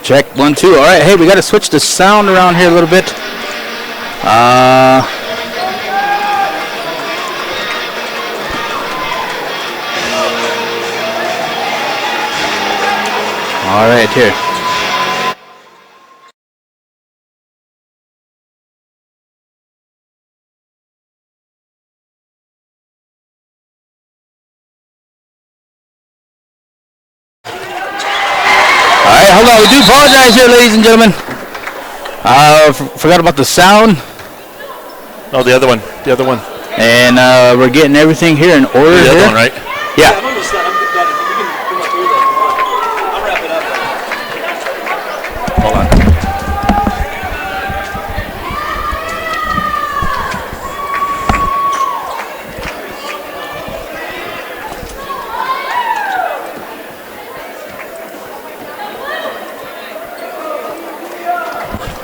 Check 1, 2. All right, hey, we got to switch the sound around here a little bit. All right, here. All right, hold on. We do apologize here, ladies and gentlemen. Forgot about the sound. Oh, the other one. The other one. And we're getting everything here in order. The other here. one, right? Yeah. Hold on.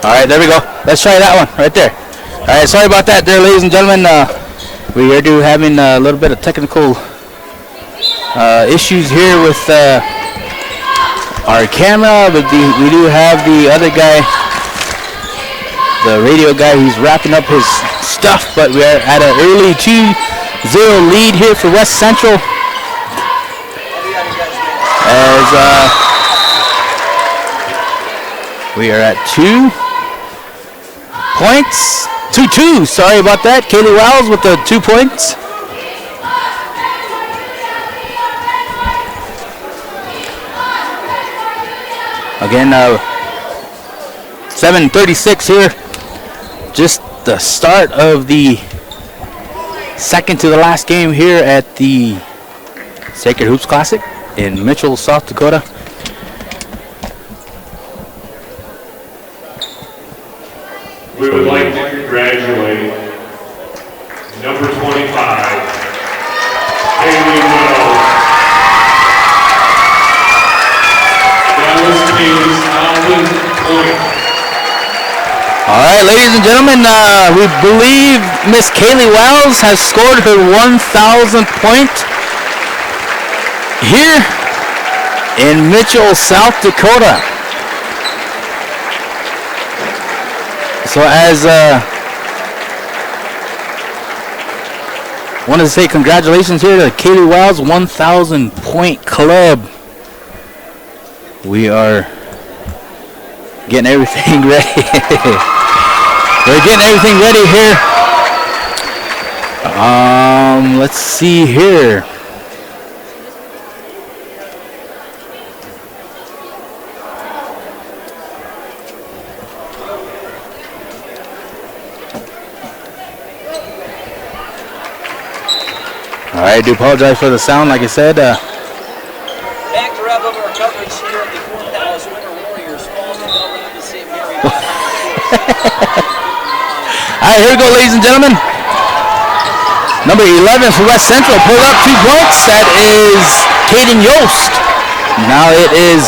All right, there we go. Let's try that one right there. All right, sorry about that there, ladies and gentlemen. We are having a little bit of technical issues here with our camera, but we do have the other guy, the radio guy, who's wrapping up his stuff, but we are at an early 2-0 lead here for West Central. As we are at 2 points. 2-2, sorry about that. Kaylee Wiles with the 2 points. Again, 7:36 here. Just the start of the second to the last game here at the Sacred Hoops Classic in Mitchell, South Dakota. We would like to congratulate number 25, Haley Wells. Dallas Kings Alvin Point. All right, ladies and gentlemen, we believe Miss Kaylee Wells has scored her 1,000th point here in Mitchell, South Dakota. So as wanted to say congratulations here to Kaylee Wells, 1,000 point club. We are getting everything ready. We're getting everything ready here. Let's see here. All right, I do apologize for the sound, like I said. Back to wrap up our coverage here at the Courthouse. Winter Warriors falls to Dublin in the same area. All right, here we go, ladies and gentlemen. Number 11 for West Central pulled up 2 points. That is Kaden Yost. Now it is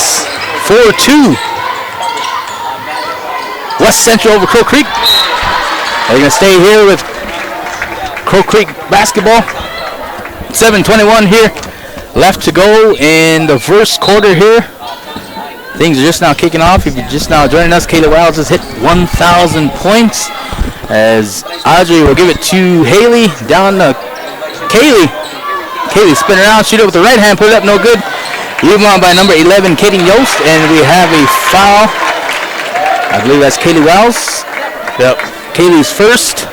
4-2. West Central over Crow Creek. They're going to stay here with Crow Creek basketball. 7:21 here left to go in the first quarter here. Things are just now kicking off. If you're just now joining us, Kaylee Wiles has hit 1,000 points. As Audrey will give it to Haley. Down to Kaylee. Kaylee spin around, shoot it with the right hand, put it up, no good. Move on by number 11, Kaden Yost, and we have a foul. I believe that's Kaylee Wiles. Yep. Kaylee's first.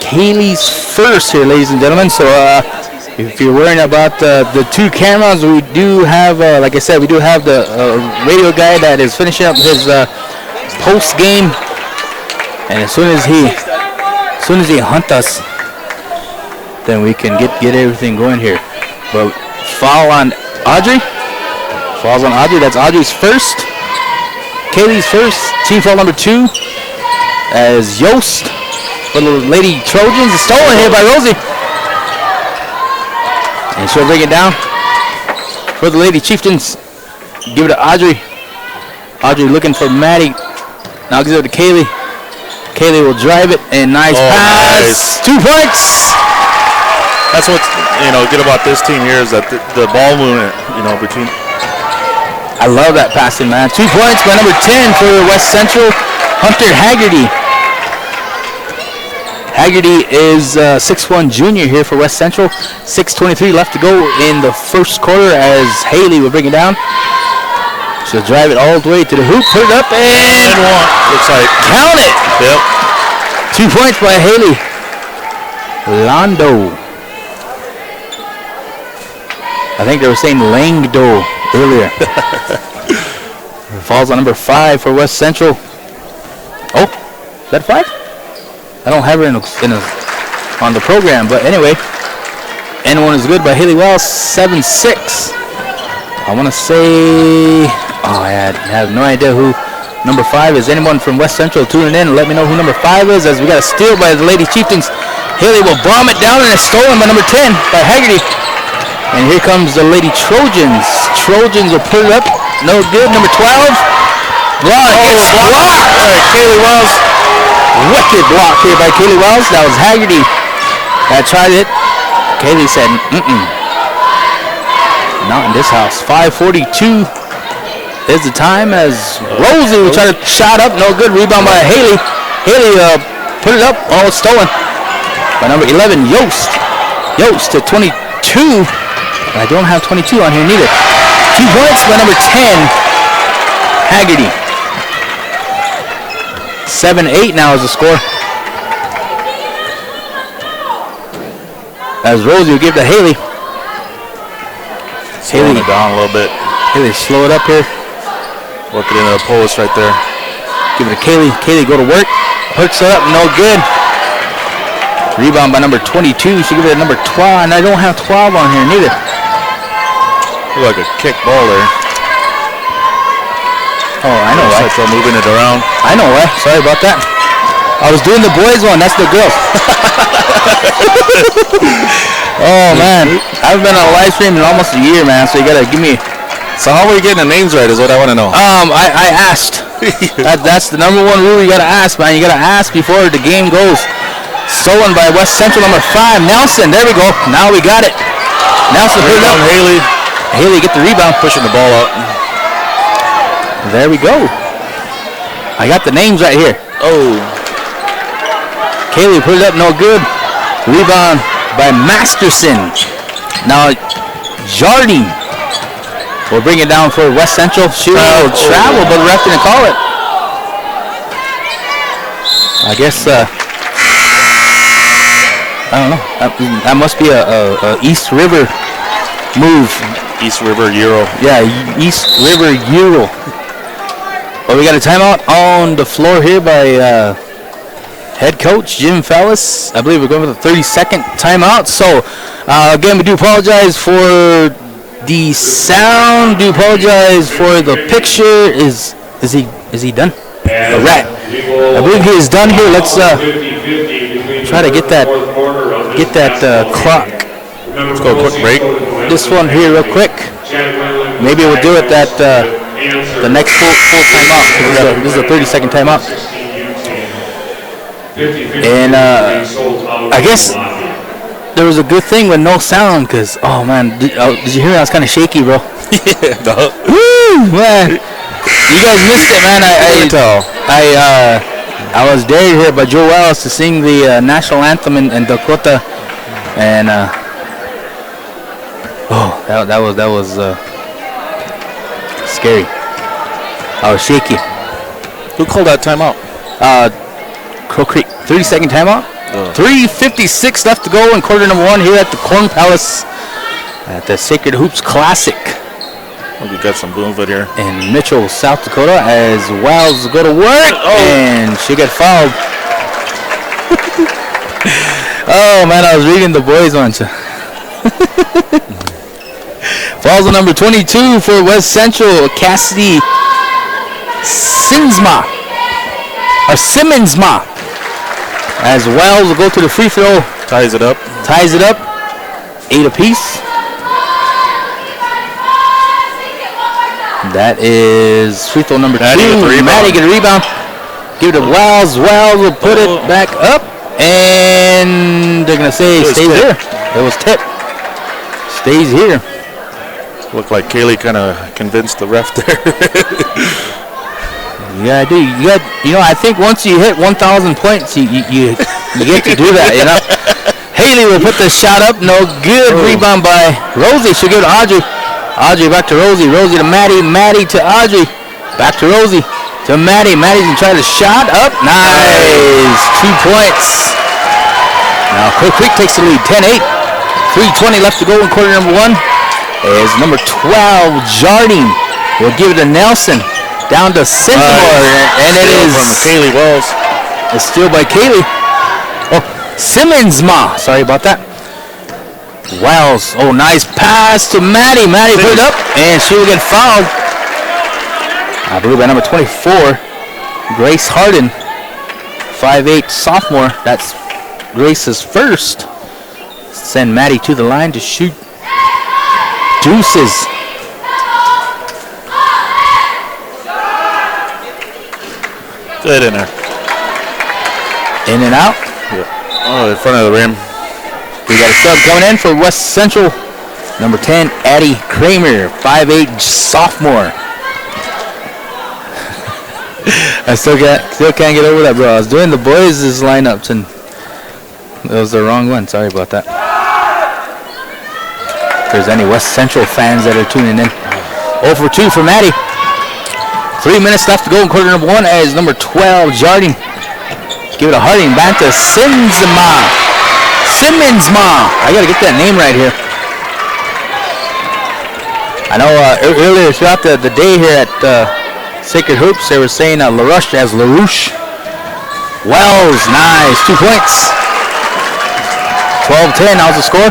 Kaylee's first here, ladies and gentlemen. So if you're worrying about the 2 cameras, we do have, like I said, we do have the radio guy that is finishing up his post game, and as soon as he hunt us, then we can get everything going here. But foul on Audrey. Falls on Audrey. That's Audrey's first. Kaylee's first. Team foul number 2 as Yost for the Lady Trojans is stolen here by Rosie. And she'll bring it down for the Lady Chieftains. Give it to Audrey. Audrey looking for Maddie. Now gives it to Kaylee. Kaylee will drive it, and nice pass. Nice. 2 points. That's what's good about this team here is that the ball movement, between. I love that passing, man. 2 points by number 10 for West Central, Hunter Haggerty. Haggerty is 6'1" junior here for West Central. 6:23 left to go in the first quarter as Haley will bring it down. She'll drive it all the way to the hoop, put it up, and one. Looks like. Count it. Yep. 2 points by Haley Londo. I think they were saying Langdo earlier. Falls on number 5 for West Central. Oh, is that 5? I don't have her on the program, but anyway. N1 is good by Haley Wells, 7-6. I want to say, I have no idea who number 5 is. Anyone from West Central tuning in, let me know who number 5 is, as we got a steal by the Lady Chieftains. Haley will bomb it down, and it's stolen by number 10 by Haggerty. And here comes the Lady Trojans. Trojans will put it up, no good. Number 12, block. It's blocked. All right, Kaylee Wells. Wicked block here by Kaylee Wells. That was Haggerty that tried it. Kaylee said, not in this house. 5:42 is the time as Rosie will try to shot up. No good. Rebound by Haley. Haley put it up. Oh, it's stolen by number 11, Yost. Yost to 22. I don't have 22 on here neither. 2 points by number 10, Haggerty. 7-8 now is the score. As Rosie will give to Haley. Slowing it down a little bit. Haley slow it up here. Work it into the post right there. Give it to Kaylee. Kaylee go to work. Hooks it up. No good. Rebound by number 22. She give it to number 12. And I don't have 12 on here neither. Look like a kick ball there. Oh, I know why. Central moving it around. I know why. Sorry about that. I was doing the boys one. That's the girls. Oh, man. I haven't been on a live stream in almost a year, man. So you got to give me... So how are we getting the names right is what I want to know. I asked. That's the number one rule you got to ask, man. You got to ask before the game goes. Stolen by West Central, number 5, Nelson. There we go. Now we got it. Nelson put it up. Haley. Haley get the rebound. Pushing the ball out. There we go. I got the names right here. Oh. Kaylee put it up, no good. Rebound by Masterson. Now Jardine will bring it down for West Central. She will travel, but the ref didn't call it. I guess, I don't know. That must be a East River move. East River Euro. Yeah, East River Euro. Well, we got a timeout on the floor here by head coach Jim Fellis. I believe we're going with a 30-second timeout. So, again, we do apologize for the sound. Do apologize for the picture. Is he done? All right. I believe he is done here. Let's try to get that clock. Let's go a quick break. This one here real quick. Maybe we'll do it at the next full timeout. This is a 30-second timeout. And I guess there was a good thing with no sound, because, oh man, did you hear me? I was kind of shaky, bro. Yeah. Woo, man. You guys missed it, man. I was dared here by Joe Wells to sing the national anthem in Dakota, and that was scary. I was shaky. Who called that timeout? Crow Creek. 30-second timeout. 3:56 left to go in quarter number 1 here at the Corn Palace at the Sacred Hoops Classic. We got some movement here. In Mitchell, South Dakota, as Wells go to work, and she got fouled. Oh man, I was reading the boys once. Fouls on number 22 for West Central, Cassidy Simmonsma. As Wells will go to the free throw. Ties it up. 8 apiece. That is free throw number 2. Maddie get a rebound. Give it to Wells. Wells will put it back up. And they're going to say stay there. It was tip. Stays here. Looked like Kaylee kind of convinced the ref there. Yeah, I do. I think once you hit 1,000 points, you get to do that, Haley will put the shot up. No good. Rebound by Rosie. She'll give it to Audrey. Audrey back to Rosie. Rosie to Maddie. Maddie to Audrey. Back to Rosie. To Maddie. Maddie's going to try the shot up. Nice. 2 points. Now Crow Creek takes the lead. 10-8. 3:20 left to go in quarter number 1. As number 12, Jardine, will give it to Nelson. Down to Sentimore. And it is from Kaylee Wells. A steal by Kaylee. Oh, Simmons Ma. Sorry about that. Wells. Oh, nice pass to Maddie. Maddie put it up, and she will get fouled. I believe by number 24, Grace Harden. 5'8" sophomore. That's Grace's first. Send Maddie to the line to shoot. Deuces. Good in there. In and out. Yeah. Oh, in front of the rim. We got a sub coming in for West Central. Number 10, Addie Kramer, 5'8" sophomore. I still can't get over that, bro. I was doing the boys' lineups and it was the wrong one. Sorry about that. If there's any West Central fans that are tuning in. 0 for 2 for Maddie. 3 minutes left to go in quarter number 1 as number 12, Jardine. Give it to Harding. Back to Simmonsma. I got to get that name right here. I know earlier throughout the day here at Sacred Hoops, they were saying LaRouche as LaRouche. Wells, nice. 2 points. 12-10, that was the score.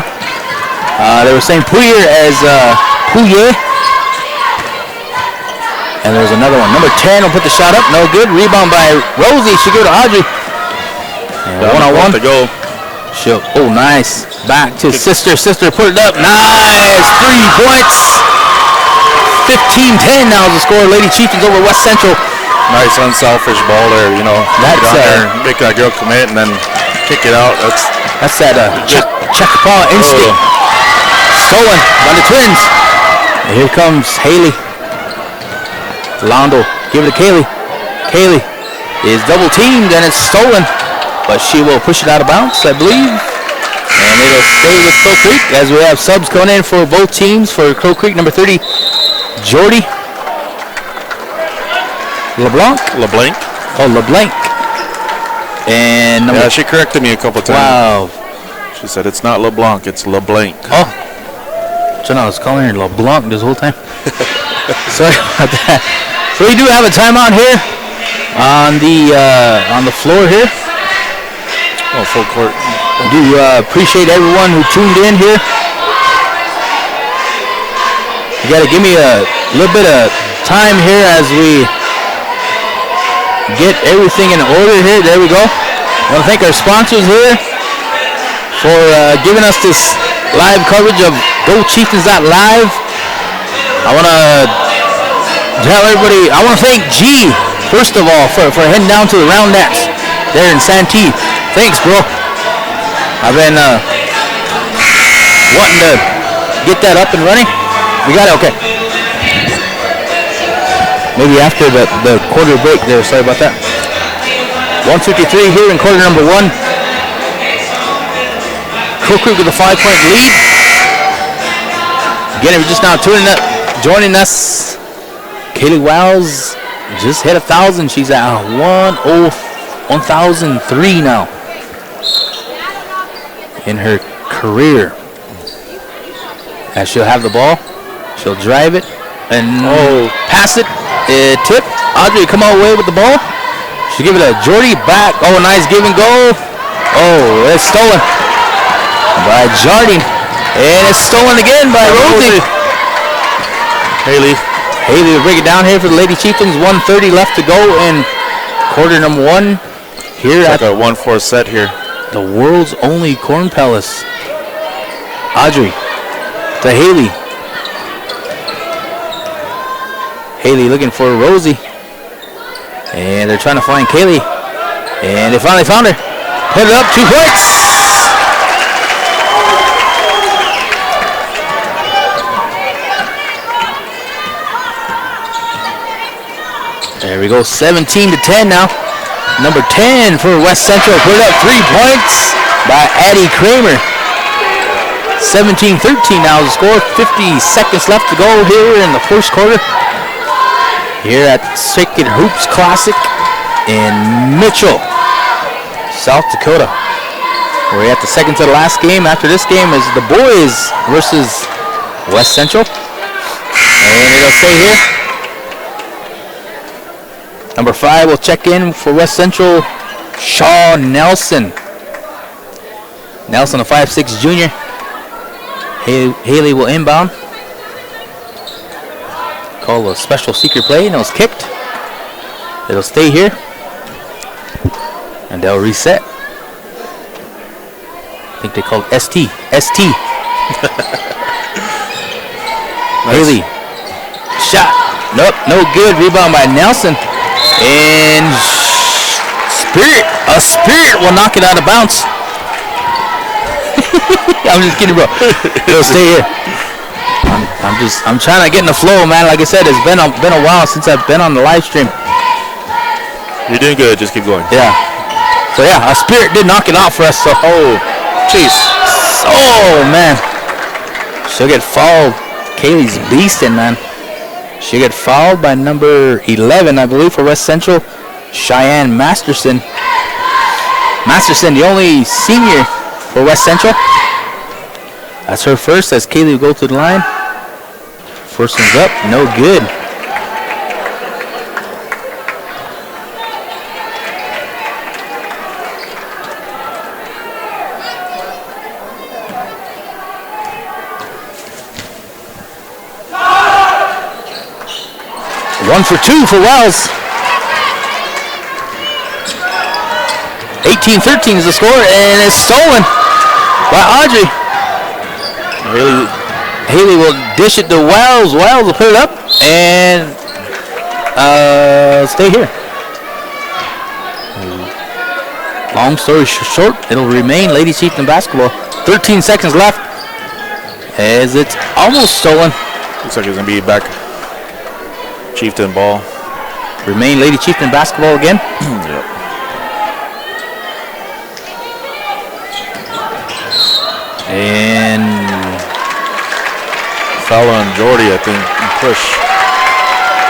They were saying Pouyer as Pouyer. And there's another one. Number 10 will put the shot up. No good. Rebound by Rosie. She go to Audrey. And one-on-one. To go. Oh, nice. Back to Sister. Sister put it up. Nice. 3 points. 15-10 now is the score. Lady Chieftains over West Central. Nice unselfish ball there, That's make that girl commit and then kick it out. That's that check ball instinct. Stolen by the Twins. And here comes Haley. Londo, give it to Kaylee. Kaylee is double teamed and it's stolen, but she will push it out of bounds, I believe. And it'll stay with Crow Creek as we have subs coming in for both teams. For Crow Creek, number 30, Jordy LeBlanc. Oh, LeBlanc. And yeah, she corrected me a couple times. Wow. She said it's not LeBlanc, it's LeBlanc. Oh. So I was calling her LeBlanc this whole time. Sorry about that. So we do have a timeout here on the floor here. Oh, full court. I do appreciate everyone who tuned in here. You got to give me a little bit of time here as we get everything in order here. There we go. I want to thank our sponsors here for giving us this live coverage of GoChieftains.live. I want to tell everybody, I want to thank G, first of all, for heading down to the Roundettes there in Santee. Thanks, bro. I've been wanting to get that up and running. We got it, okay. Maybe after the quarter break there, sorry about that. 1:53 here in quarter number 1. Crow Creek with a 5-point lead. Again, if you're just now joining us, Kaylee Wells just hit 1,000. She's at 1,003 now in her career. As she'll have the ball, she'll drive it and pass it. Tip. Audrey come all the way with the ball. She'll give it to Jordy back. Oh, nice give and go. Oh, it's stolen by Jardine. And it's stolen again by Rosie. Haley will break it down here for the Lady Chieftains. 1:30 left to go in quarter number 1. Here it's at like a 1-4 set here. The world's only Corn Palace. Audrey to Haley. Haley looking for Rosie. And they're trying to find Kaylee. And they finally found her. Put it up, 2 points. There we go, 17-10 now. Number 10 for West Central put up 3 points by Addie Kramer. 17-13 now the score. 50 seconds left to go here in the first quarter. Here at Sacred Hoops Classic in Mitchell, South Dakota. We're at the second to the last game. After this game is the boys versus West Central. And it'll stay here. Number 5 will check in for West Central, Shaw Nelson. Nelson, a 5'6" junior. Haley will inbound. Call a special secret play, and it was kicked. It'll stay here. And they'll reset. I think they called ST. ST. Haley. Shot. Nope, no good. Rebound by Nelson. And a spirit will knock it out of bounds. I'm just kidding, bro. It'll stay here. I'm trying to get in the flow, man. Like I said, it's been a while since I've been on the live stream. You're doing good. Just keep going. Yeah. So yeah, a spirit did knock it out for us. So jeez. Oh man. She'll get fouled. Kaylee's beasting, man. She'll get fouled by number 11, I believe, for West Central, Cheyenne Masterson. Masterson, the only senior for West Central. That's her first as Kaylee will go to the line. First one's up, no good. One for 2 for Wells. 18-13 is the score, and it's stolen by Audrey. Haley will dish it to Wells. Wells will put it up and stay here. Long story short, it'll remain Lady Chieftain basketball. 13 seconds left as it's almost stolen. Looks like it's going to be back. Chieftain ball. Remain Lady Chieftain basketball again. Yep. And foul on Jordy, I think. Push.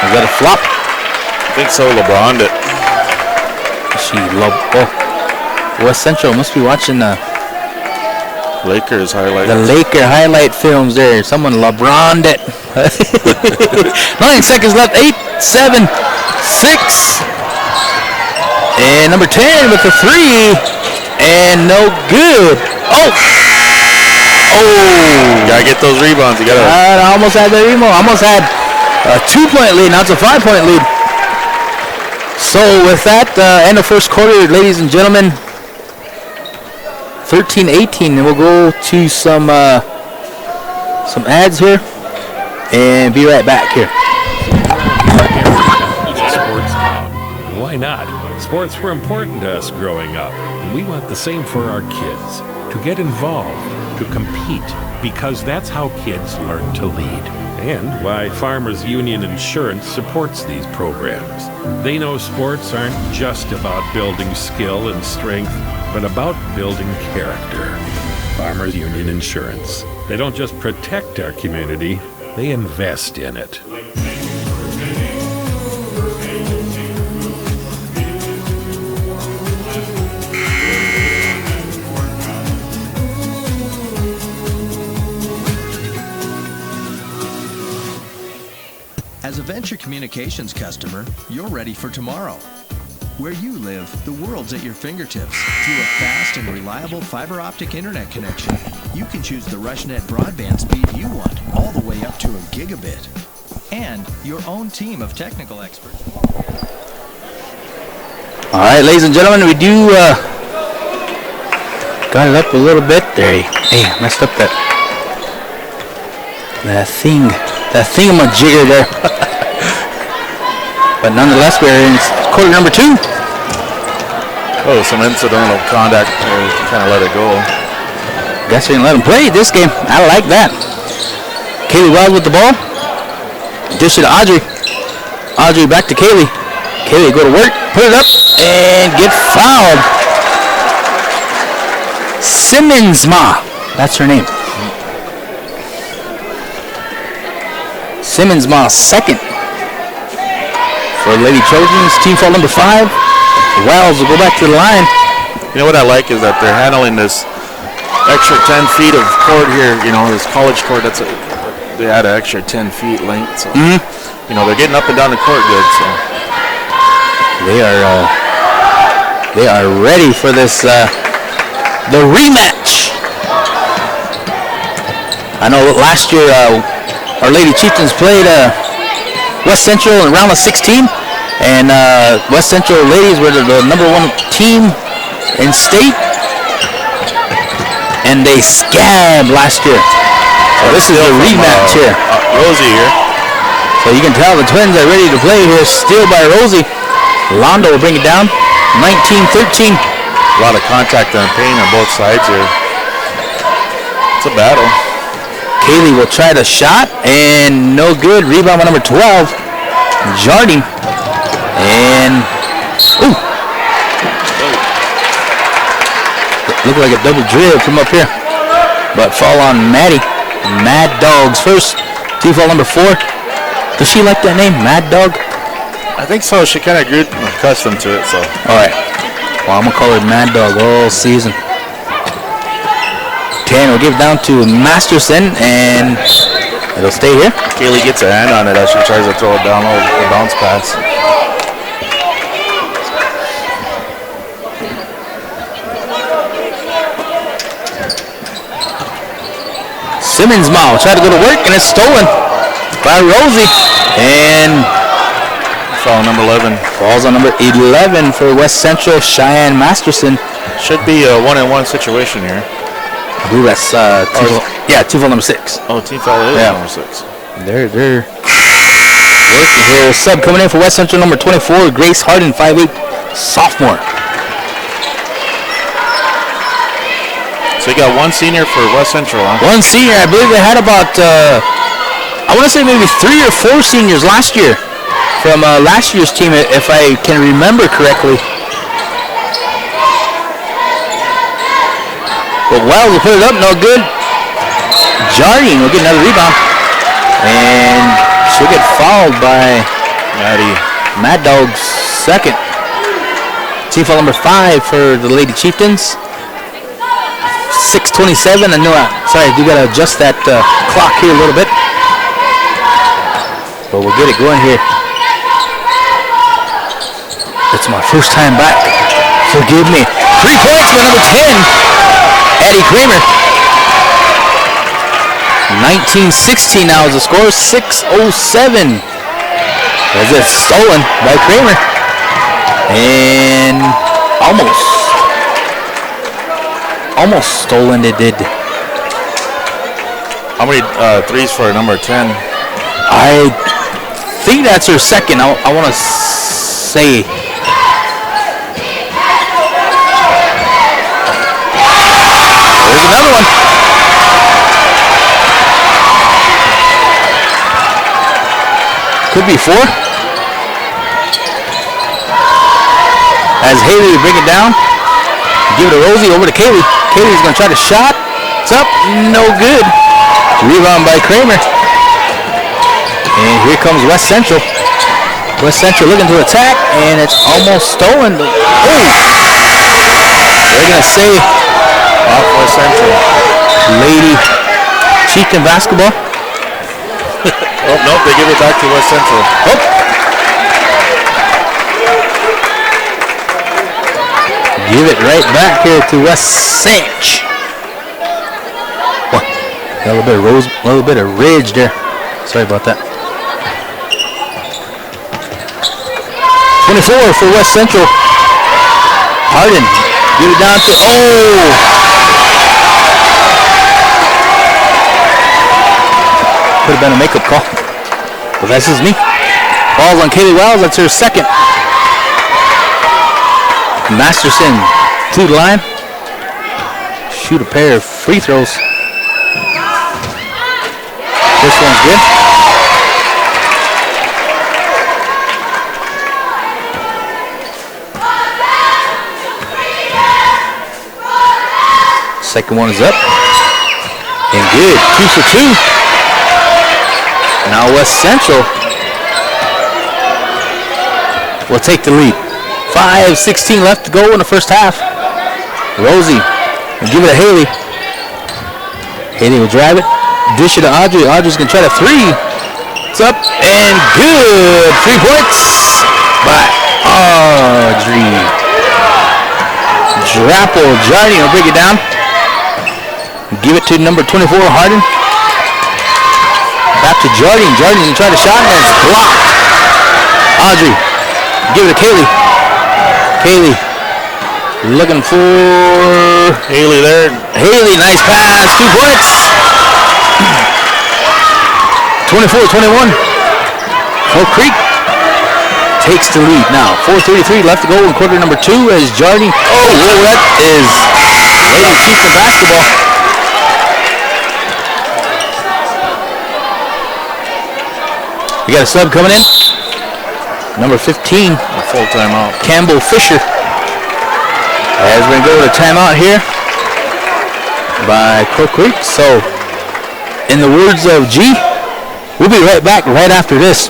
Is that a flop? I think so. LeBron'd it. West Central must be watching the Lakers highlight. The Laker highlight films there. Someone LeBron'd it. 9 seconds left. 8, 7, 6. And number 10 with the 3. And no good. Oh! Gotta get those rebounds. You gotta. I almost had the rebound. Almost had a 2-point lead. Now it's a 5-point lead. So with that, end of first quarter, ladies and gentlemen, 13-18, and we'll go to some ads here and be right back here. Sports town. Why not? Sports were important to us growing up, and we want the same for our kids. To get involved, to compete, because that's how kids learn to lead. And why Farmers Union Insurance supports these programs. They know sports aren't just about building skill and strength, but about building character. Farmers Union Insurance. They don't just protect our community, they invest in it. As a Venture Communications customer, you're ready for tomorrow. Where you live, the world's at your fingertips. Through a fast and reliable fiber optic internet connection, you can choose the RushNet broadband speed you want, all the way up to a gigabit. And your own team of technical experts. All right, ladies and gentlemen, we do got it up a little bit there. Hey, I messed up that thingamajigger there. But nonetheless, we're in quarter number 2. Oh, some incidental contact. Kind of let it go. Guess we didn't let him play this game. I like that. Kaylee Wells with the ball. Dish it to Audrey. Audrey back to Kaylee. Kaylee go to work, put it up, and get fouled. Simmons-Ma, that's her name. Simmons-Ma, second for Lady Trojans. Team foul number 5. Wells will go back to the line. You know what I like is that they're handling this extra 10 feet of court here. You know, this college court. They add an extra 10 feet length. So, you know, they're getting up and down the court good. So they are ready for this the rematch. I know last year our Lady Chieftains played West Central in round of 16, and West Central ladies were the number 1 team in state, and they scabbed last year. So this is a rematch here. Rosie here. So you can tell the Twins are ready to play here. Steal by Rosie. Londo will bring it down. 19-13. A lot of contact and pain on both sides here. It's a battle. Kaylee will try the shot, and no good. Rebound by number 12, Jardine. And, ooh. Looked like a double dribble from up here. But fall on Maddie. Mad Dogs first. Team foul number 4. Does she like that name, Mad Dog? I think so. She kind of grew accustomed to it, so. All right. Well, I'm going to call her Mad Dog all season. 10 will give down to Masterson, and it'll stay here. Kaylee gets a hand on it as she tries to throw it down low, the bounce pass. Simmons-Ma will try to go to work, and it's stolen by Rosie. And foul number 11. Falls on number 11 for West Central, Cheyenne Masterson. Should be a 1-on-1 situation here. I believe that's team foul number 6. Oh, team foul is number 6. They're working here. Sub coming in for West Central, number 24, Grace Harden, 5'8", sophomore. So you got one senior for West Central, huh? One senior. I believe they had about, I want to say maybe 3 or 4 seniors last year from last year's team, if I can remember correctly. But Wells will put it up, no good. Jardine will get another rebound. And she'll get fouled by Mad Dog's second. Team foul number 5 for the Lady Chieftains. 6:27. I know. Sorry, I do gotta adjust that clock here a little bit. But we'll get it going here. It's my first time back. Forgive me. 3 points by number 10, Addie Kramer. 19-16 now is the score. 6:07. As it's stolen by Kramer. And almost stolen it did. How many threes for number 10? I think that's her second. I want to say. There's another one. Could be 4. As Haley will bring it down. Give it to Rosie, over to Kaylee. Kaylee's going to try the shot. It's up. No good. Rebound by Kramer. And here comes West Central. West Central looking to attack, and it's almost stolen. But, they're going to say off West Central. Lady Chieftain basketball. Oh, nope, they give it back to West Central. Oh. Give it right back here to West Cinch. A little bit of ridge there. Sorry about that. 24 for West Central. Harden, give it down to, could have been a makeup call. But that's just me. Balls on Kaylee Wells, that's her second. Masterson to the line. Shoot a pair of free throws. This one's good. Second one is up. And good. 2 for 2. Now West Central will take the lead. 5:16 left to go in the first half. Rosie will give it to Haley. Haley will drive it. Dish it to Audrey. Audrey's going to try to three. It's up and good. 3 points by Audrey. Drapple. Jardy will break it down. Give it to number 24, Harden. Back to Jardy. Jardy will try to shot and it's blocked. Audrey. Give it to Kaylee. Kaylee. Looking for Haley there. Haley, nice pass. 2 points. 24-21. Crow Creek takes the lead now. 4:33 left to go in quarter number 2 as Jardy. Oh, that is Lady Chieftain basketball. We got a sub coming in. Number 15. A full timeout. Campbell Fisher. As we're going to go to timeout here by Crow Creek. So, in the words of G, we'll be right back right after this.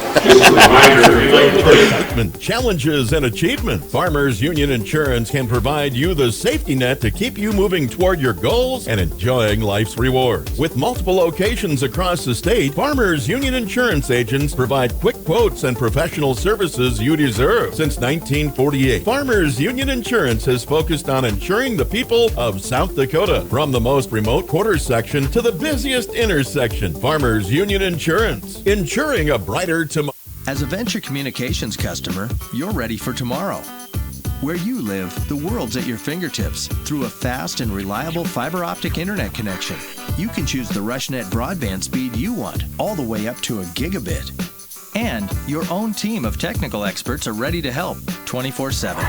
Challenges and achievements. Farmers Union Insurance can provide you the safety net to keep you moving toward your goals and enjoying life's rewards. With multiple locations across the state, Farmers Union Insurance agents provide quick quotes and professional services you deserve. Since 1948, Farmers Union Insurance has focused on insuring the people of South Dakota. From the most remote quarter section to the busiest intersection, Farmers Union Insurance, insuring a brighter tomorrow. As a Venture Communications customer, you're ready for tomorrow. Where you live, the world's at your fingertips through a fast and reliable fiber optic internet connection. You can choose the RushNet broadband speed you want, all the way up to a gigabit. And your own team of technical experts are ready to help 24/7.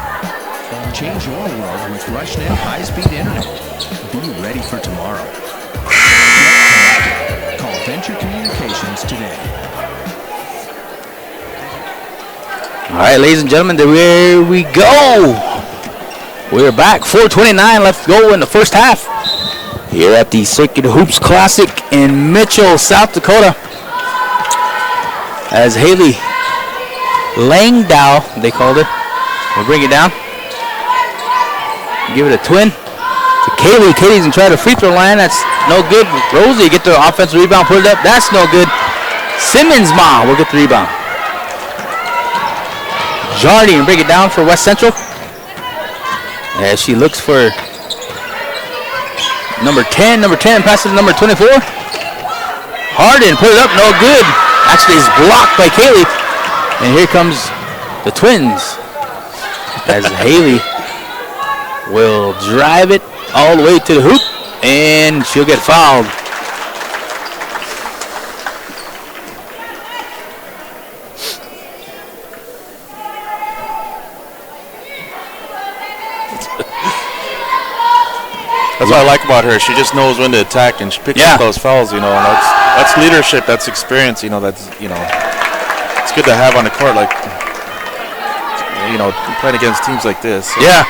Change your world with RushNet high-speed internet. Be ready for tomorrow. Call Venture Communications today. All right, ladies and gentlemen, there we go. We're back. 4:29 left to go in the first half here at the Circuit Hoops Classic in Mitchell, South Dakota. As Haley Langdow, they called it, we'll bring it down. Give it a twin to Kaylee. Kaylee's going to try the free throw line. That's no good. Rosie get the offensive rebound, put it up. That's no good. Simmons Ma will get the rebound. Jardy and break it down for West Central. As she looks for number 10. Number 10 passes to number 24. Harden put it up, no good. Actually, it's blocked by Kaylee. And here comes the Twins. As Haley will drive it all the way to the hoop. And she'll get fouled. That's what I like about her. She just knows when to attack, and she picks up those fouls. You know, and that's leadership. That's experience. You know, it's good to have on the court. Like, you know, playing against teams like this. So. Yeah.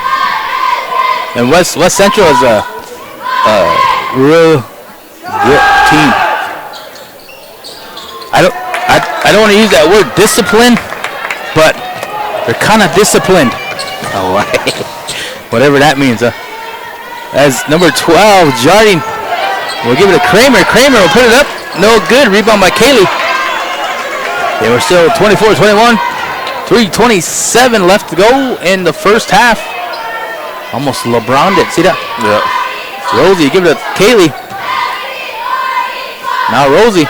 And West Central is a real good team. I don't want to use that word discipline, but they're kind of disciplined. Oh, whatever that means. As number 12, Jardine will give it to Kramer. Kramer will put it up. No good. Rebound by Kaylee. They were still 24-21. 3:27 left to go in the first half. Almost LeBron'd it. See that? Yeah. Rosie, give it to Kaylee. Now Rosie.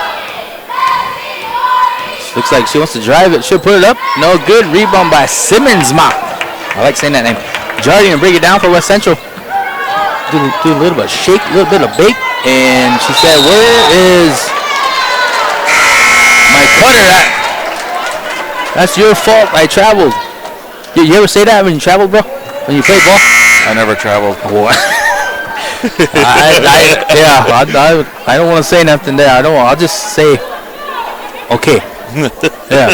Looks like she wants to drive it. She'll put it up. No good. Rebound by Simmons Ma. I like saying that name. Jardine will bring it down for West Central. Do a little bit of shake, a little bit of bake, and she said, "Where is my cutter at?" That's your fault. I traveled. You ever say that when you traveled, bro? When you played ball? I never traveled. Oh. I don't want to say nothing there. I'll just say, okay. Yeah.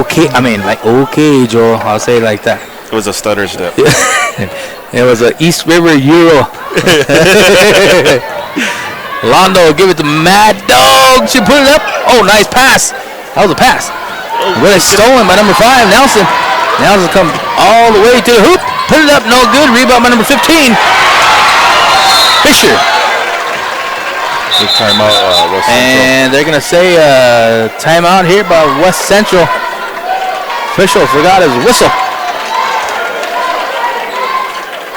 Okay. I mean, like, okay, Joel. I'll say it like that. It was a stutter step. It was an East River Euro Londo give it to Mad Dog. She put it up. Oh, nice pass. That was a pass. Really stolen by number 5, Nelson. Nelson comes all the way to the hoop. Put it up, no good. Rebound by number 15. Fisher. Big timeout, West Central. And they're going to say timeout here by West Central. Official forgot his whistle.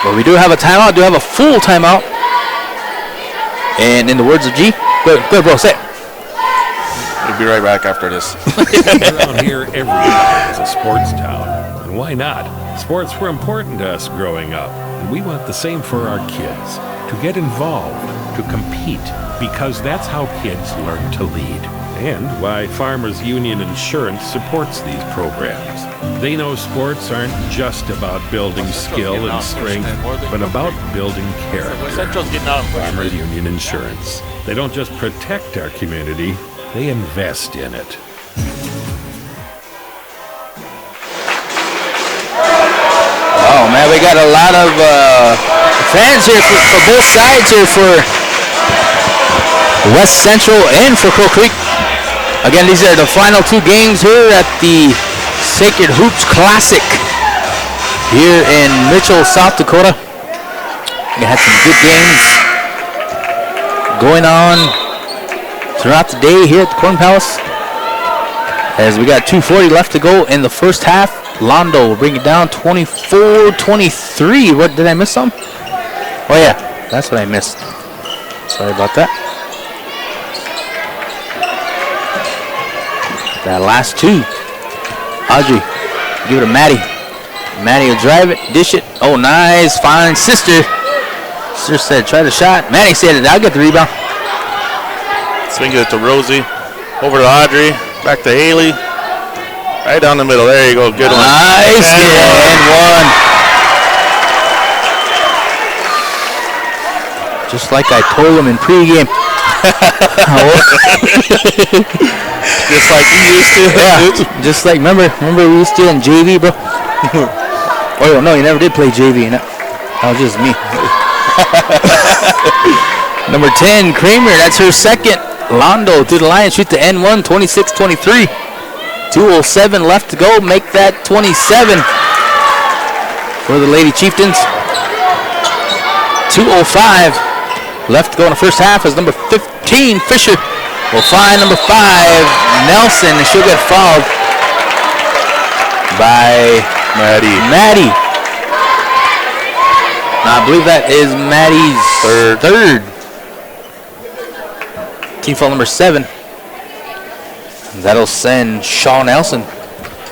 But we do have a timeout. Do have a full timeout. And in the words of G, go ahead, bro, say it. We'll be right back after this. Around here, everyone is a sports town. And why not? Sports were important to us growing up. And we want the same for our kids. To get involved, to compete, because that's how kids learn to lead. And why Farmers Union Insurance supports these programs. They know sports aren't just about building skill and strength, but about building character. Central's getting out. Farmers Union Insurance. They don't just protect our community, they invest in it. Oh, man, we got a lot of fans here for both sides here for West Central and for Crow Creek. Again, these are the final 2 games here at the Sacred Hoops Classic here in Mitchell, South Dakota. We had some good games going on throughout the day here at the Corn Palace. As we got 2:40 left to go in the first half. Londo will bring it down 24-23. What, did I miss some? Oh yeah, that's what I missed. Sorry about that. That last 2. Audrey, give it to Maddie. Maddie will drive it, dish it. Oh, nice, fine, sister. Sister said, try the shot. Maddie said, I'll get the rebound. Swing it to Rosie. Over to Audrey. Back to Haley. Right down the middle. There you go. Good one. Nice. And one. Just like I told him in pregame. Just like you used to. Yeah. Just like, remember we used to in JV, bro? Oh, no, you never did play JV. That was just me. Number 10, Kramer. That's her second. Londo to the line. Shoot the N1, 26-23. 2:07 left to go. Make that 27 for the Lady Chieftains. 2:05 left to go in the first half as number 15, Fisher, will find number 5, Nelson, and she'll get fouled by Maddie. Now, I believe that is Maddie's third. Team foul number 7. That'll send Shaw Nelson,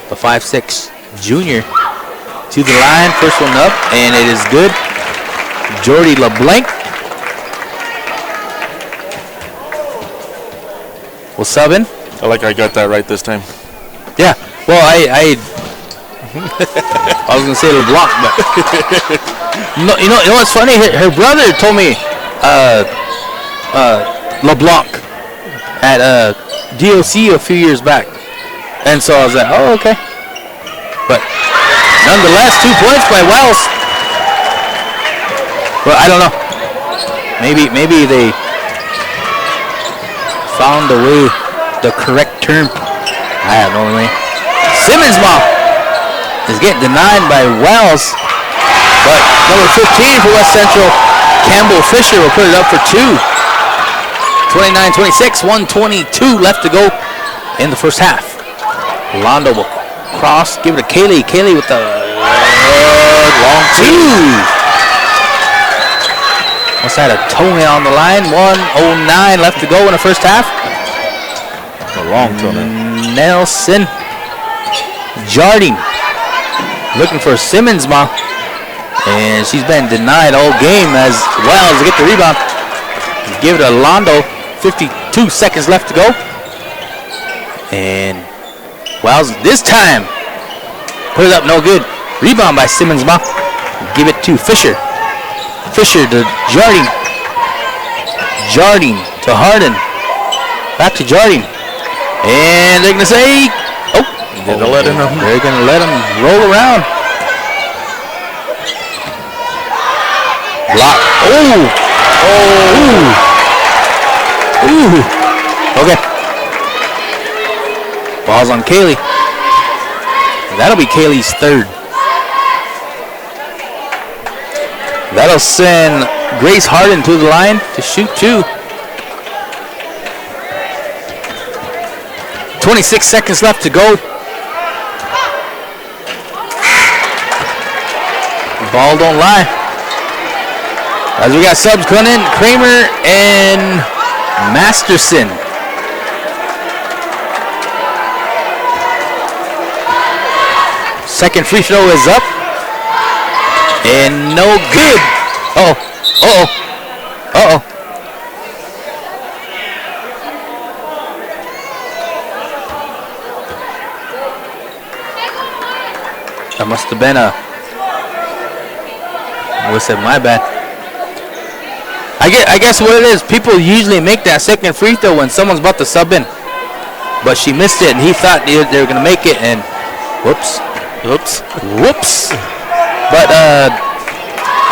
the 5'6" junior, to the line. First one up, and it is good. Jordy LeBlanc will sub in. I like I got that right this time. Yeah, well, I was going to say LeBlanc, but you know what's funny? Her brother told me LeBlanc at DOC a few years back. And so I was like, oh, okay. But nonetheless, 2 points by Wells. Well, I don't know. Maybe they found the way, the correct term. I have no way. Simmons' mom is getting denied by Wells. But number 15 for West Central, Campbell Fisher, will put it up for 2. 29-26, 1:22 left to go in the first half. Londo will cross, give it to Kaylee. Kaylee with the long 2. Must have had a toenail on the line. 1:09 left to go in the first half. A long toenail. Nelson Jardine looking for Simmons' mom. And she's been denied all game as Wells to get the rebound. Give it to Londo. 52 seconds left to go. And Wells this time put it up, no good. Rebound by Simmons' mom. Give it to Fisher. Fisher to Jardine. Jardine to Harden. Back to Jardine. And they're going to say, they're going to let him roll around. Block. Oh. Ooh. Okay. Ball's on Kaylee. That'll be Kaylee's third. That'll send Grace Harden to the line to shoot 2. 26 seconds left to go. Ball don't lie. As we got subs coming in, Kramer and Masterson. Second free throw is up. And no good. Uh-oh. That must have been a... I said my bad. I guess what it is, people usually make that second free throw when someone's about to sub in. But she missed it, and he thought they were going to make it, and whoops. But,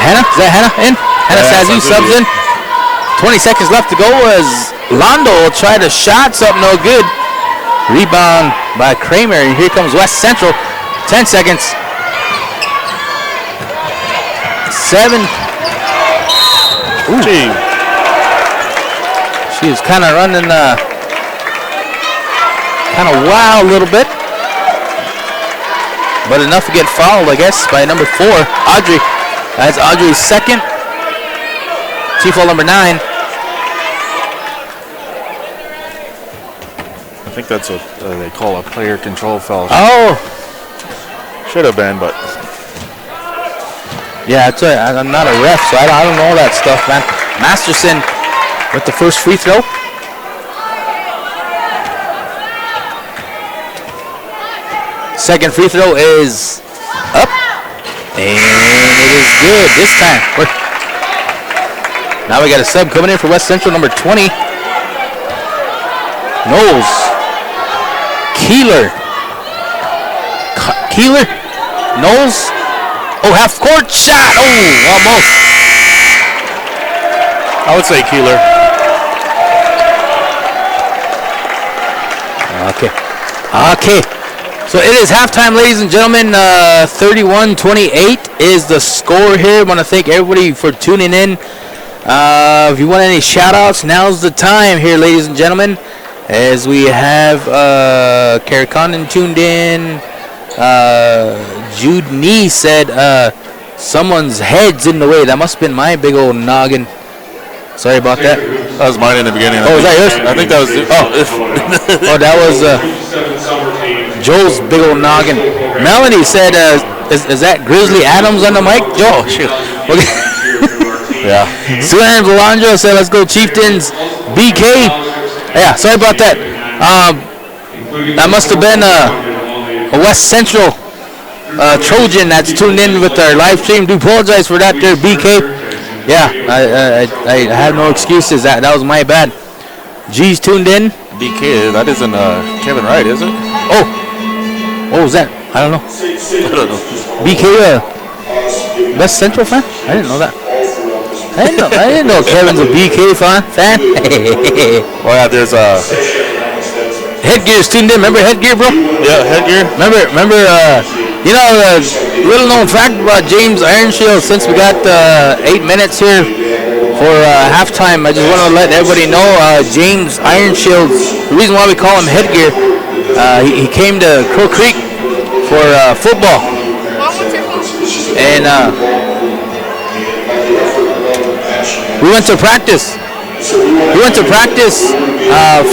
Hannah? Is that Hannah in? Hannah Sazu subs in. 20 seconds left to go as Londo will try to shot something no good. Rebound by Kramer, and here comes West Central. 10 seconds. 7. Ooh. She was kind of running kind of wild a little bit. But enough to get fouled, I guess, by number 4, Audrey. That's Audrey's second. She foul number 9. I think that's what they call a player control foul. Oh. Should have been, but... Yeah, I'm not a ref, so I don't know that stuff, man. Masterson with the first free throw. Second free throw is up. And it is good this time. Now we got a sub coming in for West Central, number 20. Knowles. Keeler. Knowles. Oh, half court shot. Oh, almost. I would say Keeler. Okay. So it is halftime, ladies and gentlemen. 31-28 is the score here. I want to thank everybody for tuning in. If you want any shout-outs, now's the time here, ladies and gentlemen. As we have Kara Condon tuned in. Jude Nee said someone's head's in the way. That must have been my big old noggin. Sorry about that. That was mine in the beginning. Oh, was that yours? I think that was... Oh, that was Joel's big old noggin. Melanie said, is that Grizzly Adams on the mic? Joe, shoot. Okay. Yeah. Suan Belandro said, let's go Chieftains. BK. Yeah, sorry about that. That must have been a West Central Trojan that's tuned in with our live stream. Do apologize for that there, BK. Yeah, I have no excuses. That was my bad. G's tuned in. BK, that isn't Kevin Wright, is it? Oh, what was that? I don't know. BK, West Central fan? I didn't know that. I didn't know Kevin's a BK fan. Well, yeah, there's Headgear's tuned in. Remember Headgear, bro? Yeah, Headgear. Remember, little known fact about James Ironshield, since we got 8 minutes here for halftime, I just want to let everybody know James Ironshield, the reason why we call him Headgear, he came to Crow Creek for football. And we went to practice.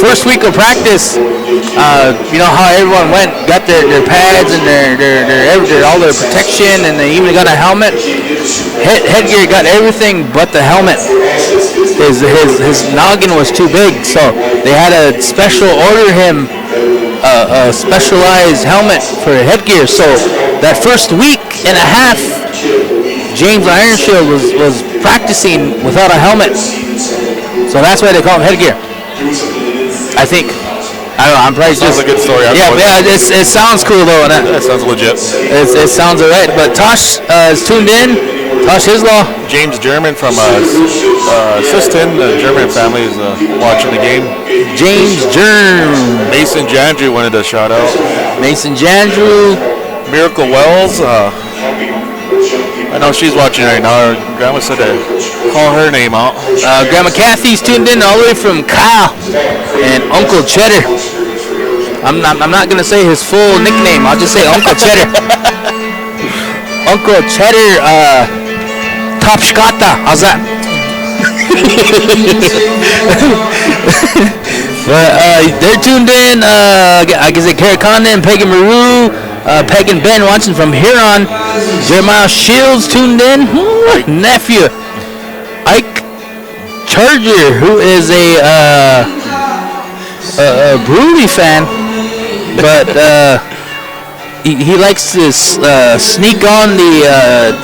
First week of practice, you know how everyone went, got their pads and their all their protection, and they even got a helmet. Headgear got everything but the helmet. His noggin was too big, so they had to order him a specialized helmet for Headgear. So that first week and a half, James Ironshield was practicing without a helmet. So that's why they call him Headgear. I think. I don't know. I'm probably sounds just. Sounds a good story. Yeah. It sounds cool though. That sounds legit. It sounds alright. But Tosh is tuned in. Tosh Hislaw. James German from Siston, the German family, is watching the game. James Germ. Mason Jandrew wanted a shout out. Mason Jandrew. Miracle Wells. I know she's watching right now. Her grandma said to call her name out. Grandma Kathy's tuned in all the way from Kyle. And Uncle Cheddar. I'm not gonna say his full nickname. I'll just say Uncle Cheddar. Uncle Cheddar, Top Shkata. How's that? But they're tuned in. I guess Kara Condon, Peggy Maru, Peg and Ben watching from Huron. Jeremiah Shields tuned in. Nephew Ike Charger, who is a Brewery fan, but he likes to sneak on the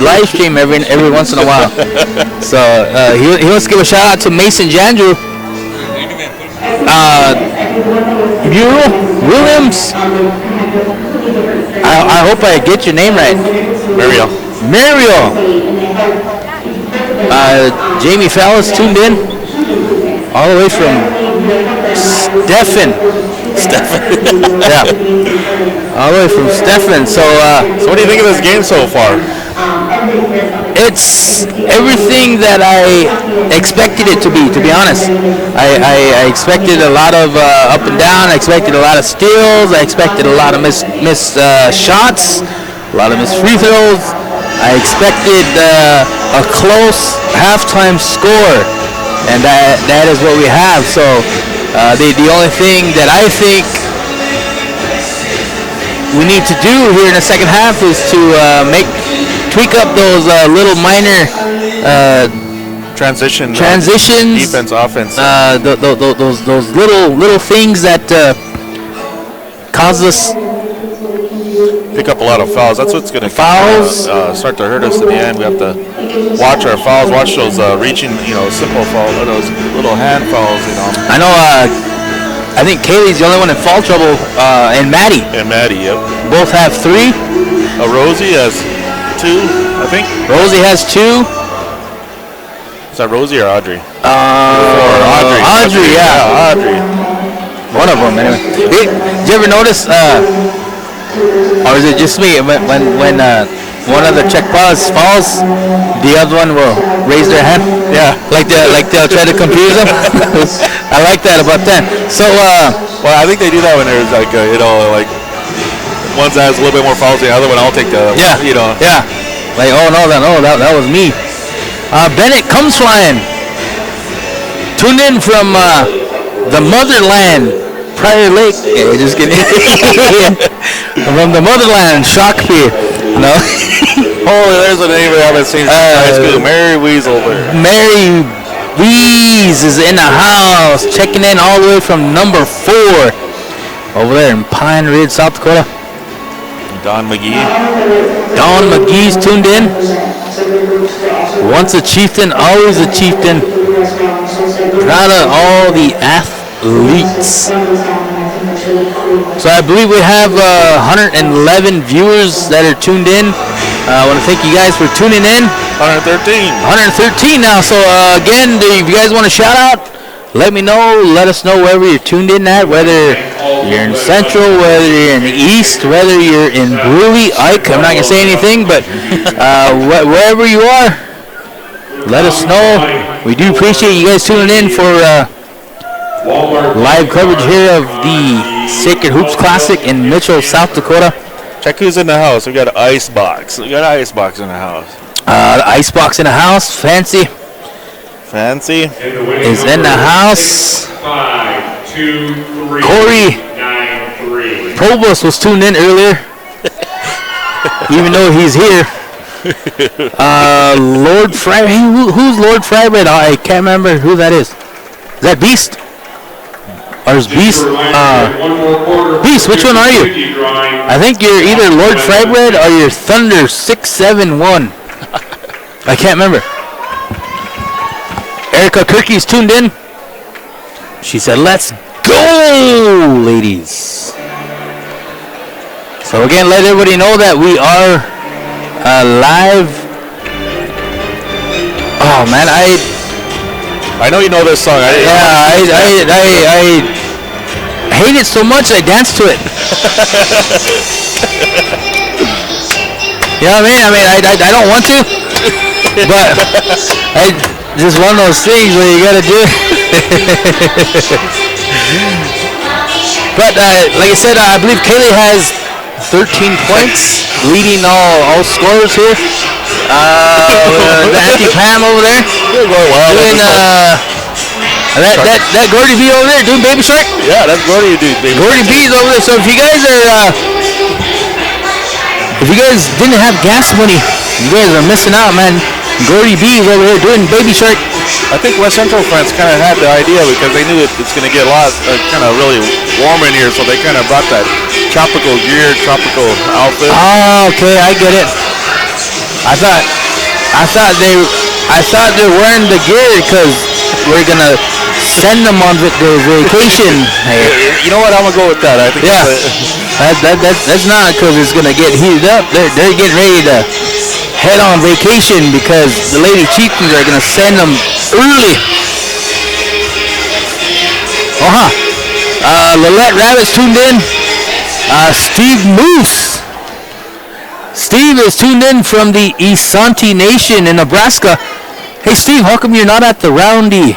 live stream every once in a while. So he wants to give a shout out to Mason Jandrew. Muriel Williams. I hope I get your name right. Mariel. Jamie Fallis tuned in all the way from Stephen. Yeah. All the way from Stephen. So what do you think of this game so far? It's everything that I expected it to be honest. I expected a lot of up and down. I expected a lot of steals. I expected a lot of missed shots, a lot of missed free throws. I expected a close halftime score, and that is what we have. So the only thing that I think we need to do here in the second half is to tweak up those little minor transitions, defense, offense. Those little things that cause us pick up a lot of fouls. That's what's going to start to hurt us in the end. We have to watch our fouls, watch those reaching, simple fouls, those little hand fouls. I know. I think Kaylee's the only one in foul trouble, and Maddie. Yep. Both have 3. Rosie has 2, I think. Rosie has 2. Is that Rosie or Audrey? Audrey. Audrey. One of them, anyway. Did you ever notice, or is it just me, when one of the check falls, the other one will raise their hand? Yeah. Like they'll try to confuse them? I like that about that. So, well, I think they do that when there's like one that has a little bit more fouls than the other one. I'll take the, Yeah. Like, oh no, that was me. Bennett comes flying. Tuned in from the motherland, Prior Lake. Yeah, just kidding. From the motherland, Shakopee. No. Oh, there's a name I haven't seen since high school. Mary Weaselberg. Mary Weeze is in the house, checking in all the way from number 4 over there in Pine Ridge, South Dakota. Don McGee's tuned in. Once a chieftain, always a chieftain. Proud of all the athletes. So I believe we have 111 viewers that are tuned in. I want to thank you guys for tuning in. 113 now. So again, if you guys want to shout out, let me know. Let us know wherever you're tuned in at, whether you're in Central, whether you're in the East, whether you're in Brewery, Ike. I'm not going to say anything, but wherever you are, let us know. We do appreciate you guys tuning in for live coverage here of the Sacred Hoops Classic in Mitchell, South Dakota. Check who's in the house. We got an Icebox. We got an Icebox in the house. The Icebox in the house. Fancy is in the house. 5, 2, 3, Corey 9, 3. Provost was tuned in earlier, even though he's here. Lord Fry. Who's Lord Frybread? I can't remember who that is. Is that Beast? Or is Beast? Beast, which one are you? I think you're either Lord Frybread or you're Thunder 671. I can't remember. Erica Kirky's tuned in. She said, "Let's go, ladies." So again, let everybody know that we are live Oh man, I know you know this song. I hate it so much I dance to it. You know what I mean? I don't want to, but just one of those things where you gotta do it. But like I said, I believe Kaylee has 13 points, leading all scores here. The Auntie Pam over there doing that Gordy B over there doing Baby Shark. Yeah, that's Gordy dude. Gordy B is over there. So if you guys are if you guys didn't have gas money, you guys are missing out, man. Gordy B is over here doing Baby Shark. I think West Central fans kind of had the idea because they knew it's going to get a lot, kind of really warm in here, so they kind of brought that tropical gear, tropical outfit. Oh, okay, I get it. I thought they were wearing the gear because we're gonna send them on their vacation. You know what? I'm gonna go with that. I think. Yeah, that's not because it's gonna get heated up. They're getting ready to head on vacation because the Lady Chieftains are gonna send them early. Lillette Rabbit's tuned in. Steve Moose. Steve is tuned in from the Isanti Nation in Nebraska. Hey Steve, how come you're not at the Roundy,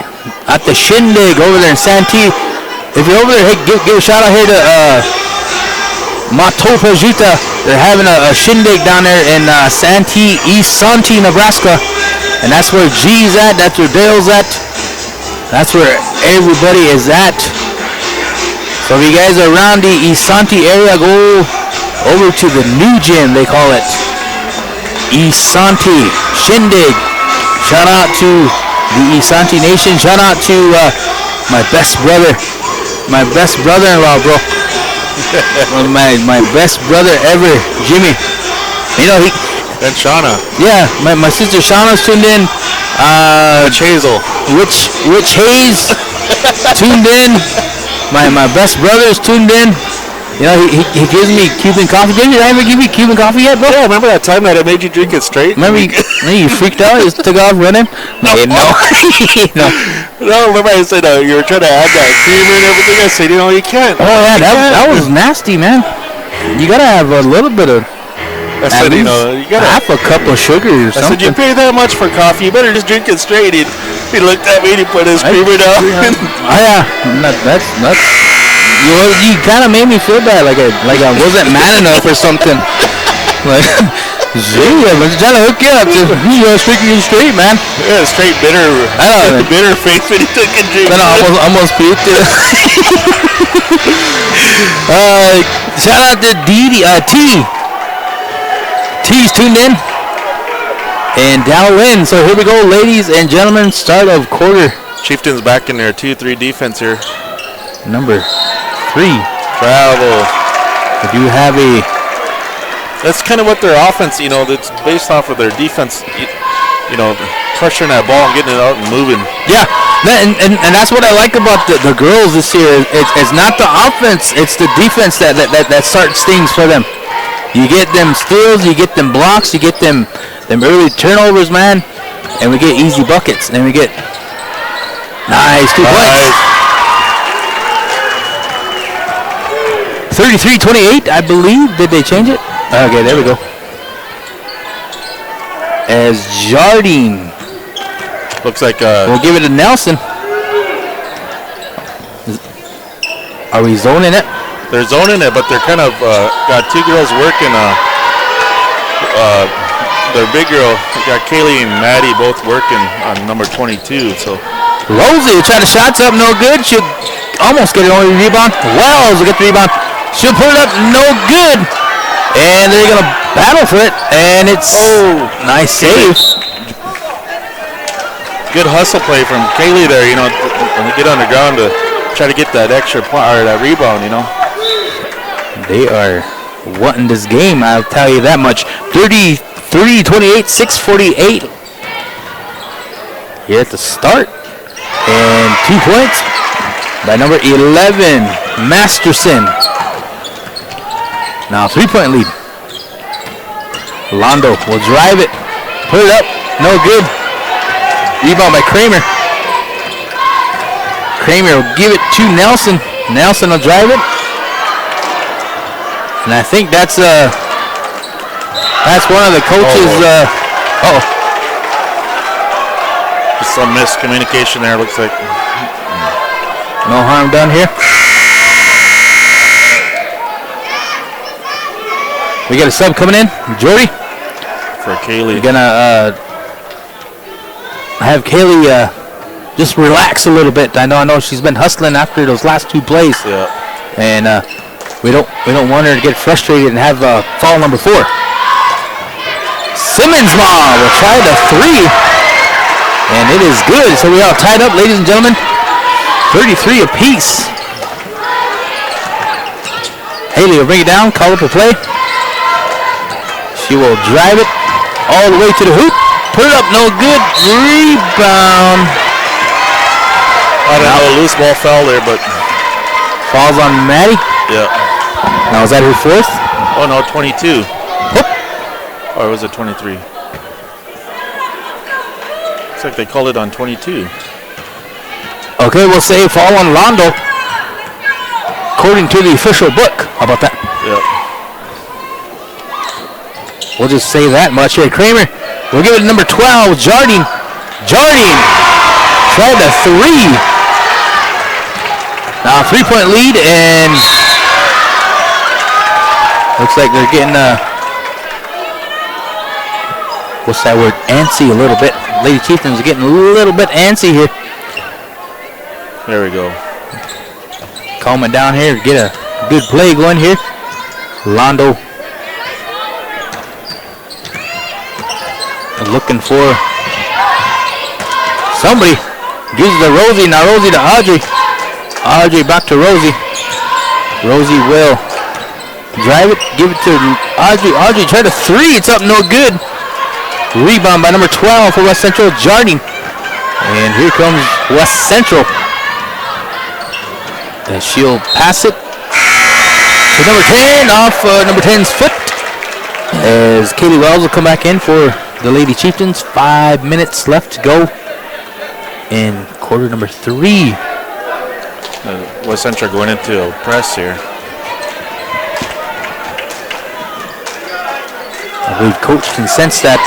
at the Shindig over there in Santee? If you're over there, hey, give a shout out here to Matopa Juta. They're having a Shindig down there in Santee, Isanti, Nebraska. And that's where G's at, that's where Dale's at. That's where everybody is at. So if you guys are around the Isanti area, go over to the new gym, they call it Isanti Shindig. Shout out to the Isanti Nation. Shout out to my best brother-in-law, bro. my best brother ever, Jimmy. You know he. And Shauna. Yeah, my sister Shauna's tuned in. Witch Hazel. Witch Hayes tuned in. My best brother is tuned in. You know, he gives me Cuban coffee. Did I ever give you Cuban coffee yet, bro? Yeah, remember that time that I made you drink it straight? Remember you freaked out? You took off running? No. No, remember I said you were trying to add that creamer and everything? I said, you can't. Oh, yeah, that was nasty, man. You got to have a little bit of... I said, you got to... half a cup of sugar or something. I said, you pay that much for coffee, you better just drink it straight. He looked at me and he put his creamer down. Oh, yeah. That's... You kind of made me feel bad, like I wasn't man enough or something. Like, gee, I was trying to hook you up. You guys freaking you straight, man. Yeah, straight bitter. I know. Bitter face when he took a drink. Then I almost puked it. Shout out to T. T's tuned in. And Dallin. So here we go, ladies and gentlemen. Start of quarter. Chieftains back in their 2-3 defense here. Number 3. Travel. We do have a... That's kind of what their offense, that's based off of their defense, pressuring that ball and getting it out and moving. Yeah, and that's what I like about the girls this year. It's not the offense, it's the defense that starts things for them. You get them steals, you get them blocks, you get them early turnovers, man, and we get easy buckets. And we get nice 2 points. 33-28, I believe. Did they change it? Okay, there we go. As Jardine. Looks like... we'll give it to Nelson. Are we zoning it? They're zoning it, but they're kind of got 2 girls working. Their big girl, got Kaylee and Maddie both working on number 22. So Rosie tried the shots up, no good. She'll almost get it on the rebound. Wells will get the rebound. She'll put it up, no good. And they're going to battle for it. And it's nice save. Good hustle play from Kaylee there, when they get on the ground to try to get that extra point or that rebound, They are wanting this game, I'll tell you that much. 33-28, 6:48 here at the start. And 2 points by number 11, Masterson. Now 3-point lead. Londo will drive it. Put it up. No good. Rebound by Kramer. Kramer will give it to Nelson. Nelson will drive it. And I think that's one of the coaches. Just some miscommunication there, looks like. No harm done here. We got a sub coming in. Jordy. For Kaylee. We're gonna have Kaylee just relax a little bit. I know she's been hustling after those last 2 plays. Yeah. And we don't want her to get frustrated and have foul number 4. Simmonsma will try the 3. And it is good. So we are tied up, ladies and gentlemen. 33 apiece. Haley will bring it down, call up a play. She will drive it all the way to the hoop. Put it up, no good. Rebound. I don't know, a loose ball fell there, but. Falls on Maddie. Yeah. Now is that her 4th? Oh no, 22. Whoop. Or was it 23? Looks like they called it on 22. Okay, we'll say fall on Londo. According to the official book. How about that? Yeah. We'll just say that much here. Kramer, we'll give it number 12, Jardine. Jardine tried the 3. Now 3-point lead, and looks like they're getting, what's that word? Antsy a little bit. Lady Chieftains are getting a little bit antsy here. There we go. Calming down here, get a good play going here. Londo looking for somebody. Gives it to Rosie. Now Rosie to Audrey. Audrey back to Rosie. Rosie will drive it. Give it to Audrey. Audrey tried a 3. It's up, no good. Rebound by number 12 for West Central, Jardine. And here comes West Central. And she'll pass it to number 10 off number 10's foot. As Kaylee Wells will come back in for the Lady Chieftains. 5 minutes left to go in quarter number 3. West Central going into a press here. I believe Coach can sense that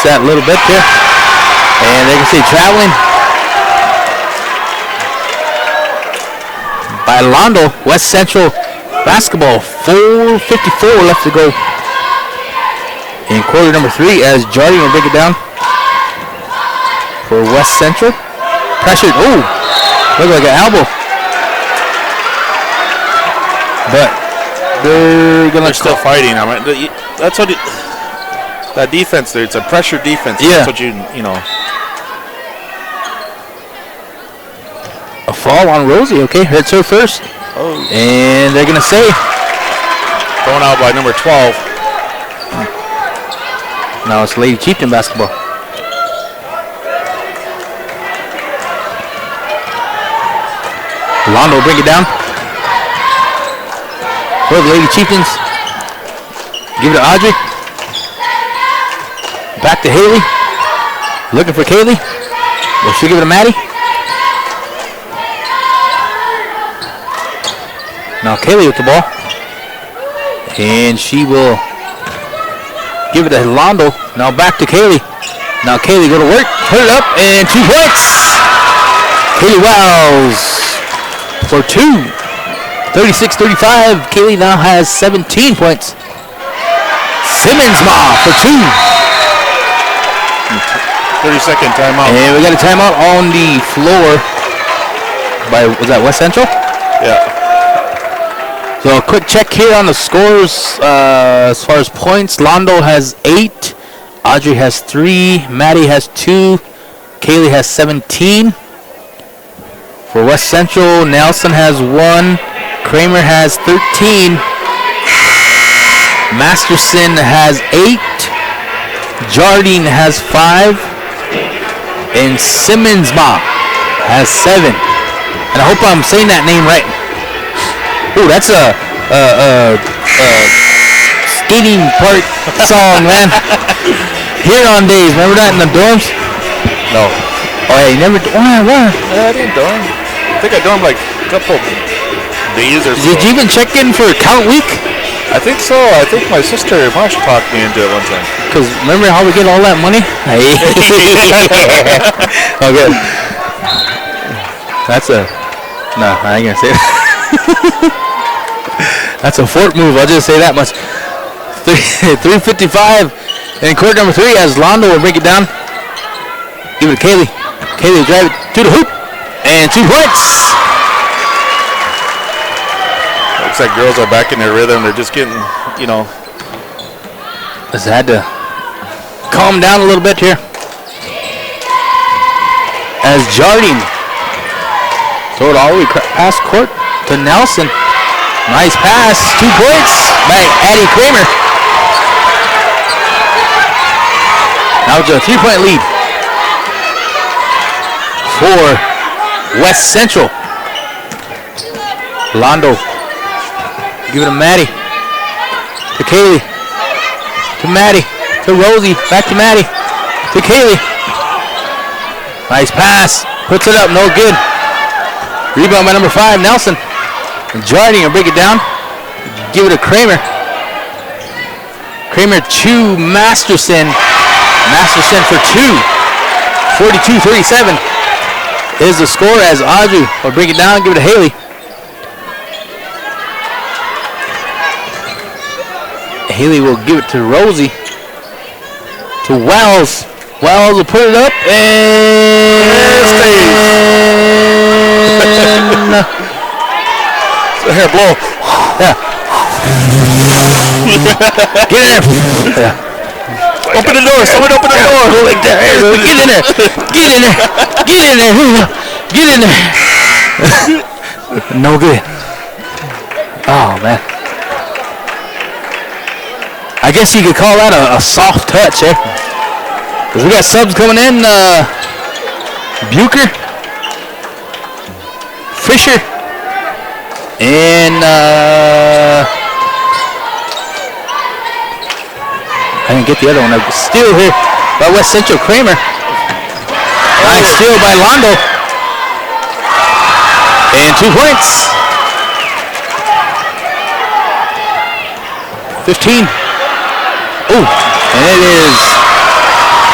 a little bit there. And they can see traveling by Londo. West Central basketball. 4:54 left to go in quarter number 3 as Jardine will break it down for West Central. Pressured. Oh, looked like an elbow. But they're still fighting. I mean, that's what that defense there. It's a pressure defense. Yeah. That's what you know. A fall on Rosie. Okay, hits her first. Oh. And they're gonna say thrown out by number 12. now it's Lady Chieftain basketball. Londo will bring it down for the Lady Chieftains. Give it to Audrey. Back to Haley. Looking for Kaylee. Will she give it to Maddie? Now Kaylee with the ball. And she will give it to Londo. Now back to Kaylee. Now Kaylee go to work. Put it up and 2 points. Kaylee Wells for 2. 36-35. Kaylee now has 17 points. Simmonsma for 2. 30-second timeout. And we got a timeout on the floor by, was that West Central? Yeah. So a quick check here on the scores as far as points. Londo has 8. Audrey has 3. Maddie has 2. Kaylee has 17. For West Central, Nelson has 1. Kramer has 13. Masterson has 8. Jardine has 5. And Simmonsma has 7. And I hope I'm saying that name right. Oh, that's a skating park song, man. Here-on days. Remember that in the dorms? No. Oh, yeah, you never... Why? I didn't dorm. I think I dormed like a couple days or so. Did you even check in for count week? I think so. I think my sister Marsh talked me into it one time. Because remember how we get all that money? Okay. That's a... No, I ain't going to say that. That's a fort move. I'll just say that much. 3:55 in quarter number 3 as Londo will break it down. Give it to Kaylee. Kaylee will drive it to the hoop. And 2 points. Looks like girls are back in their rhythm. They're just getting, you know. Just had to calm down a little bit here. As Jardine throw it all the way past court to Nelson. Nice pass. 2 points by Addie Kramer. Now it's a 3-point lead for West Central. Londo. Give it to Maddie. To Kaylee. To Maddie. To Rosie. Back to Maddie. To Kaylee. Nice pass. Puts it up. No good. Rebound by number 5, Nelson. And Jardine will break it down. Give it to Kramer. Kramer to Masterson. Masterson for 2. 42-37 is the score as Audrey will break it down. Give it to Haley. Haley will give it to Rosie. To Wells. Wells will put it up and So here, blow. Yeah. Get in there. Yeah. Open the door. Someone open the door. Like that. Get in there. Get in there. Get in there. Get in there. No good. Oh, man. I guess you could call that a soft touch, eh? Because we got subs coming in. Bucher. Fisher. And I didn't get the other one. Steal here by West Central. Kramer. Nice steal by Londo. And 2 points. 15. Oh, and it is.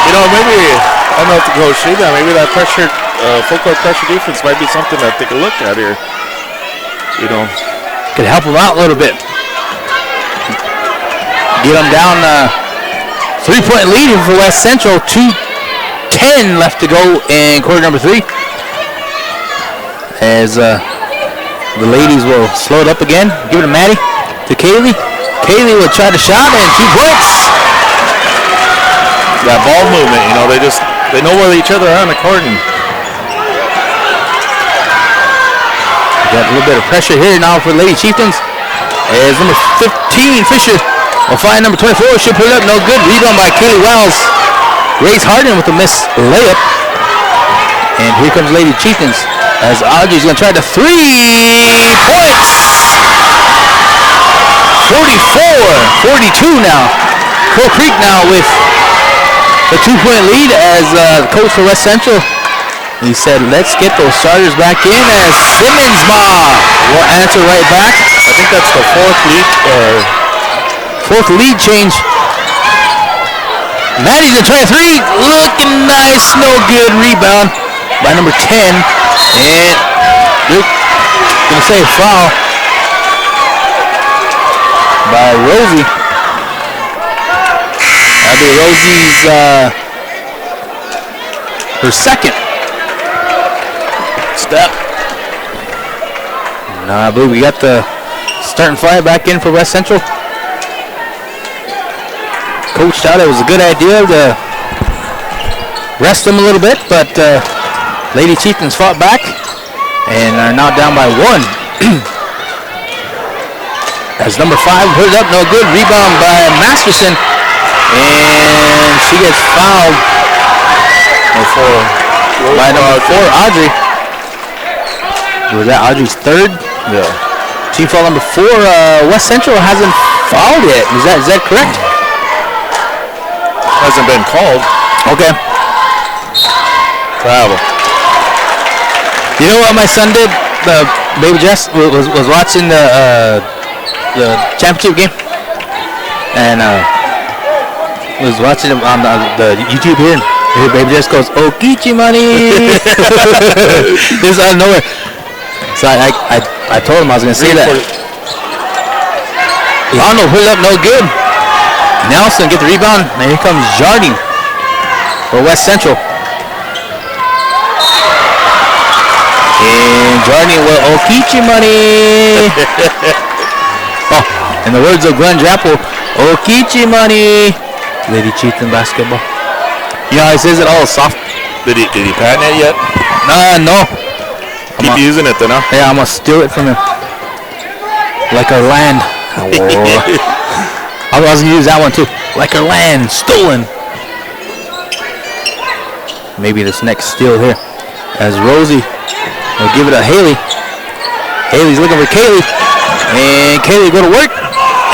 You know, maybe, I don't know if the coach see that. Maybe that pressure, full court pressure defense might be something that they could look at here. You know. Could help them out a little bit. Get them down 3-point lead for West Central. 2:10 left to go in quarter number 3. As the ladies will slow it up again. Give it to Maddie. To Kaylee. Kaylee will try to shot and 2 points. That ball movement, you know, they know where each other are on the court. And got a little bit of pressure here now for Lady Chieftains. As number 15, Fisher, will find number 24. She'll put it up. No good. Rebound by Kaylee Wells. Grace Harden with a missed layup. And here comes Lady Chieftains as Audrey's going to try the 3 points. 44-42 now. Crow Creek now with the 2-point lead as the coach for West Central. He said, let's get those starters back in as Simmonsma will answer right back. I think that's the fourth lead change. Maddie's going to try a 3. Looking nice. No good. Rebound by number 10. And they're going to say foul by Rosie. That'll be Rosie's her second. Step. Nah, I believe we got the starting five back in for West Central. Coach thought it was a good idea to rest them a little bit, but Lady Chieftains fought back and are now down by 1. As number 5 put it up, no good. Rebound by Masterson. And she gets fouled by number 4, Audrey. Was that Audrey's 3rd? Yeah. Team foul number 4. West Central hasn't fouled yet. Is that correct? Hasn't been called. Okay. Travel. You know what my son did? Baby Jess was watching the championship game, and was watching him on the YouTube here. And Baby Jess goes, "Okichi money!" This out of nowhere. So I told him I was gonna say that. Lano put it up, no good. Nelson get the rebound, and here comes Jardine for West Central. And Jardine will Okichi money. Oh, in the words of Glenn Drappel, Okichi money. Lady Chieftain basketball. You know how he says it all soft. Did he patent it yet? No. Keep using it then, huh? Yeah, I'm gonna steal it from him. Like our land. I was gonna use that one too. Like our land, stolen. Maybe this next steal here. As Rosie will give it to Haley. Haley's looking for Kaylee. And Kaylee go to work.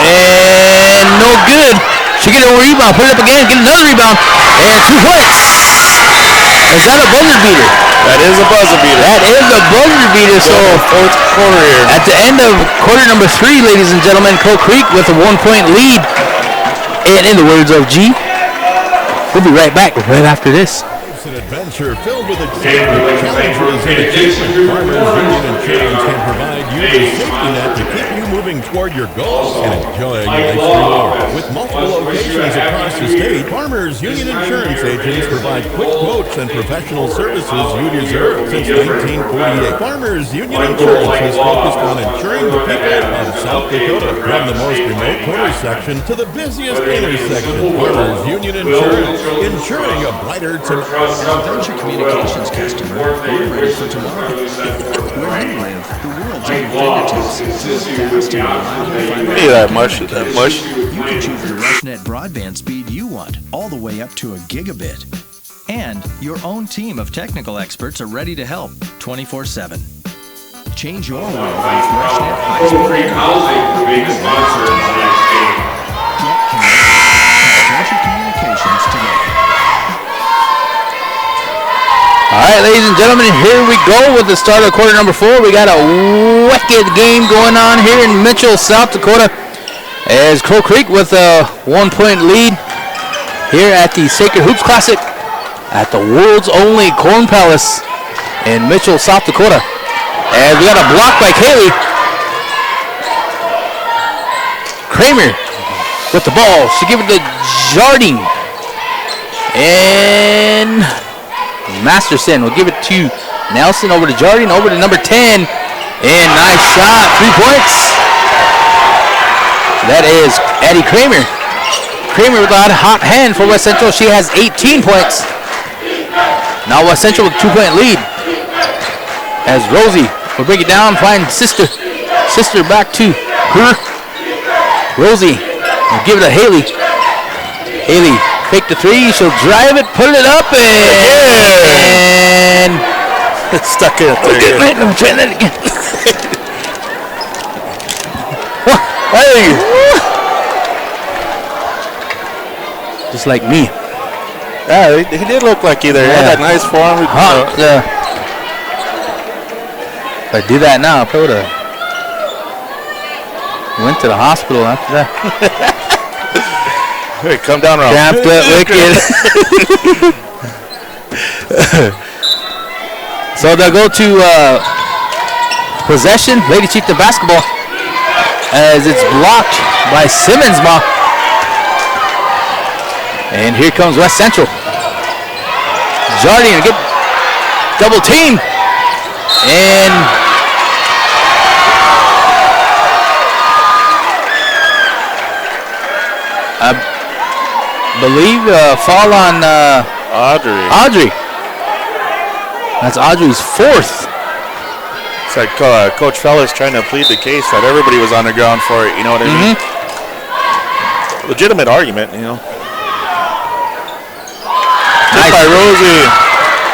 And no good. She get a rebound, put it up again, get another rebound. And 2 points. Is that a buzzer beater? That is a buzzer beater. That is a buzzer beater. So fourth quarter here. At the end of quarter number 3, ladies and gentlemen, Crow Creek with a 1-point lead. And in the words of G, we'll be right back right after this. It's an adventure filled with excitement, challenges, and achievement. Farmers Union Insurance can provide you the safety net to keep you moving toward your goals and enjoying life's reward. With multiple locations across the state, Farmers Union Insurance agents provide quick quotes and professional services you deserve. Since 1948, Farmers Union Insurance has focused on insuring the people of South Dakota. From the most remote corner section to the busiest intersection, Farmers Union Insurance, insuring a brighter tomorrow. As a Venture Communications customer, we're ready for tomorrow. Where you live, the world's at your fingertips. Fast and reliable Hey, that much. You can choose the RushNet broadband speed you want, all the way up to a gigabit. And your own team of technical experts are ready to help 24/7. Change your world with RushNet High Crow Creek Housing for being a sponsor of tonight's game. Get connected. Venture Communications today. All right, ladies and gentlemen, here we go with the start of quarter number 4. We got a wicked game going on here in Mitchell, South Dakota, as Crow Creek with a 1-point lead here at the Sacred Hoops Classic at the world's only Corn Palace in Mitchell, South Dakota. And we got a block by Kaylee. Kramer with the ball. She give it to Jardine. And Masterson will give it to Nelson, over to Jardine, over to number 10. And nice shot, 3 points. That is Addie Kramer. Kramer with a hot hand for West Central. She has 18 points. Now West Central with a 2-point lead. As Rosie will break it down, find sister back to her. Rosie will give it to Haley. Haley fake the 3, she'll drive it, put it up, and It's stuck in there. Wait, let me try that again. Just like me. Yeah, he did look like either. He had that nice form. If I do that now, I would have went to the hospital after that. Hey, come down, Rob. Cramped up wicked. So they'll go to possession. Lady Chieftain basketball as it's blocked by Simmonsma. And here comes West Central. Jardine get double team. And I believe fall on Audrey. That's Audrey's 4th. It's like Coach Fellis trying to plead the case that everybody was on the ground for it. You know what I mean? Legitimate argument, you know. Nice by Rosie.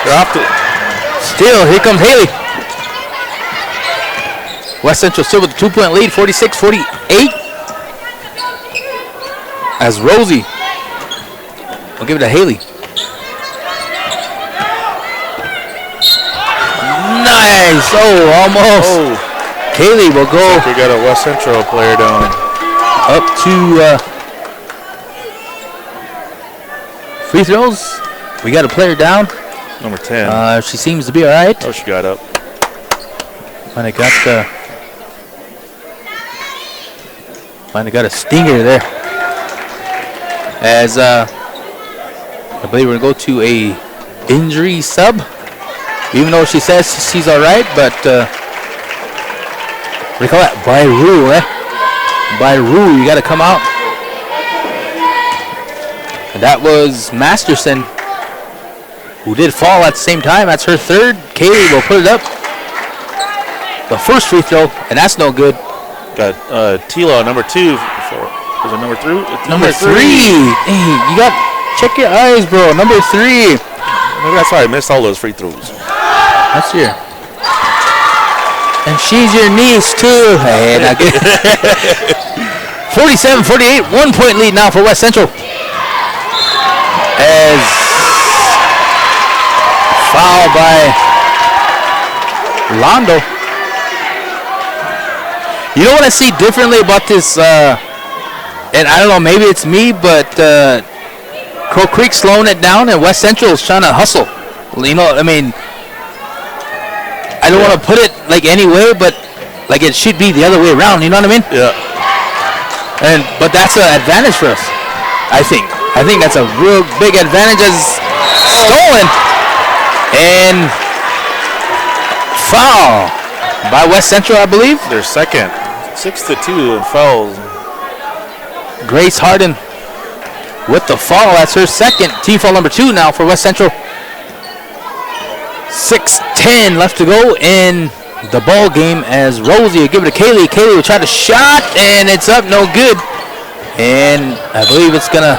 Dropped it. Still, here comes Haley. West Central still with a 2-point lead, 46-48. as Rosie will give it to Haley. Nice. Oh, almost. Oh. Haley will go We got a West Central player down. up to free throws. We got a player down. Number 10. She seems to be all right. Oh, she got up. Finally got a stinger there. As I believe we're going to go to a injury sub. Even though she says she's all right, but what do you call that? By rule, eh? By rule, you got to come out. And that was Masterson, who did fall at the same time. That's her third. Kaylee will put it up. The first free throw, and that's no good. Got Tila, number 2. Was it number 3? Number 3. Hey, you got check your eyes, bro. Number 3. Maybe that's why I missed all those free throws. That's your. And she's your niece too. Hey, not good. 47-48, 1 point lead now for West Central. As foul by Londo. You know what I see differently about this, and I don't know, maybe it's me, but Crow Creek slowing it down and West Central is trying to hustle. You know, I mean, I don't want to put it like any way, but like it should be the other way around. You know what I mean? Yeah. But that's an advantage for us, I think. I think that's a real big advantage as stolen. And foul by West Central, I believe. Their second. 6-2 in fouls. Grace Harden with the foul. That's her second. Team foul number 2 now for West Central. 6:10 left to go in the ball game as Rosie will give it to Kaylee. Kaylee will try to shot, and it's up, no good. And I believe it's gonna.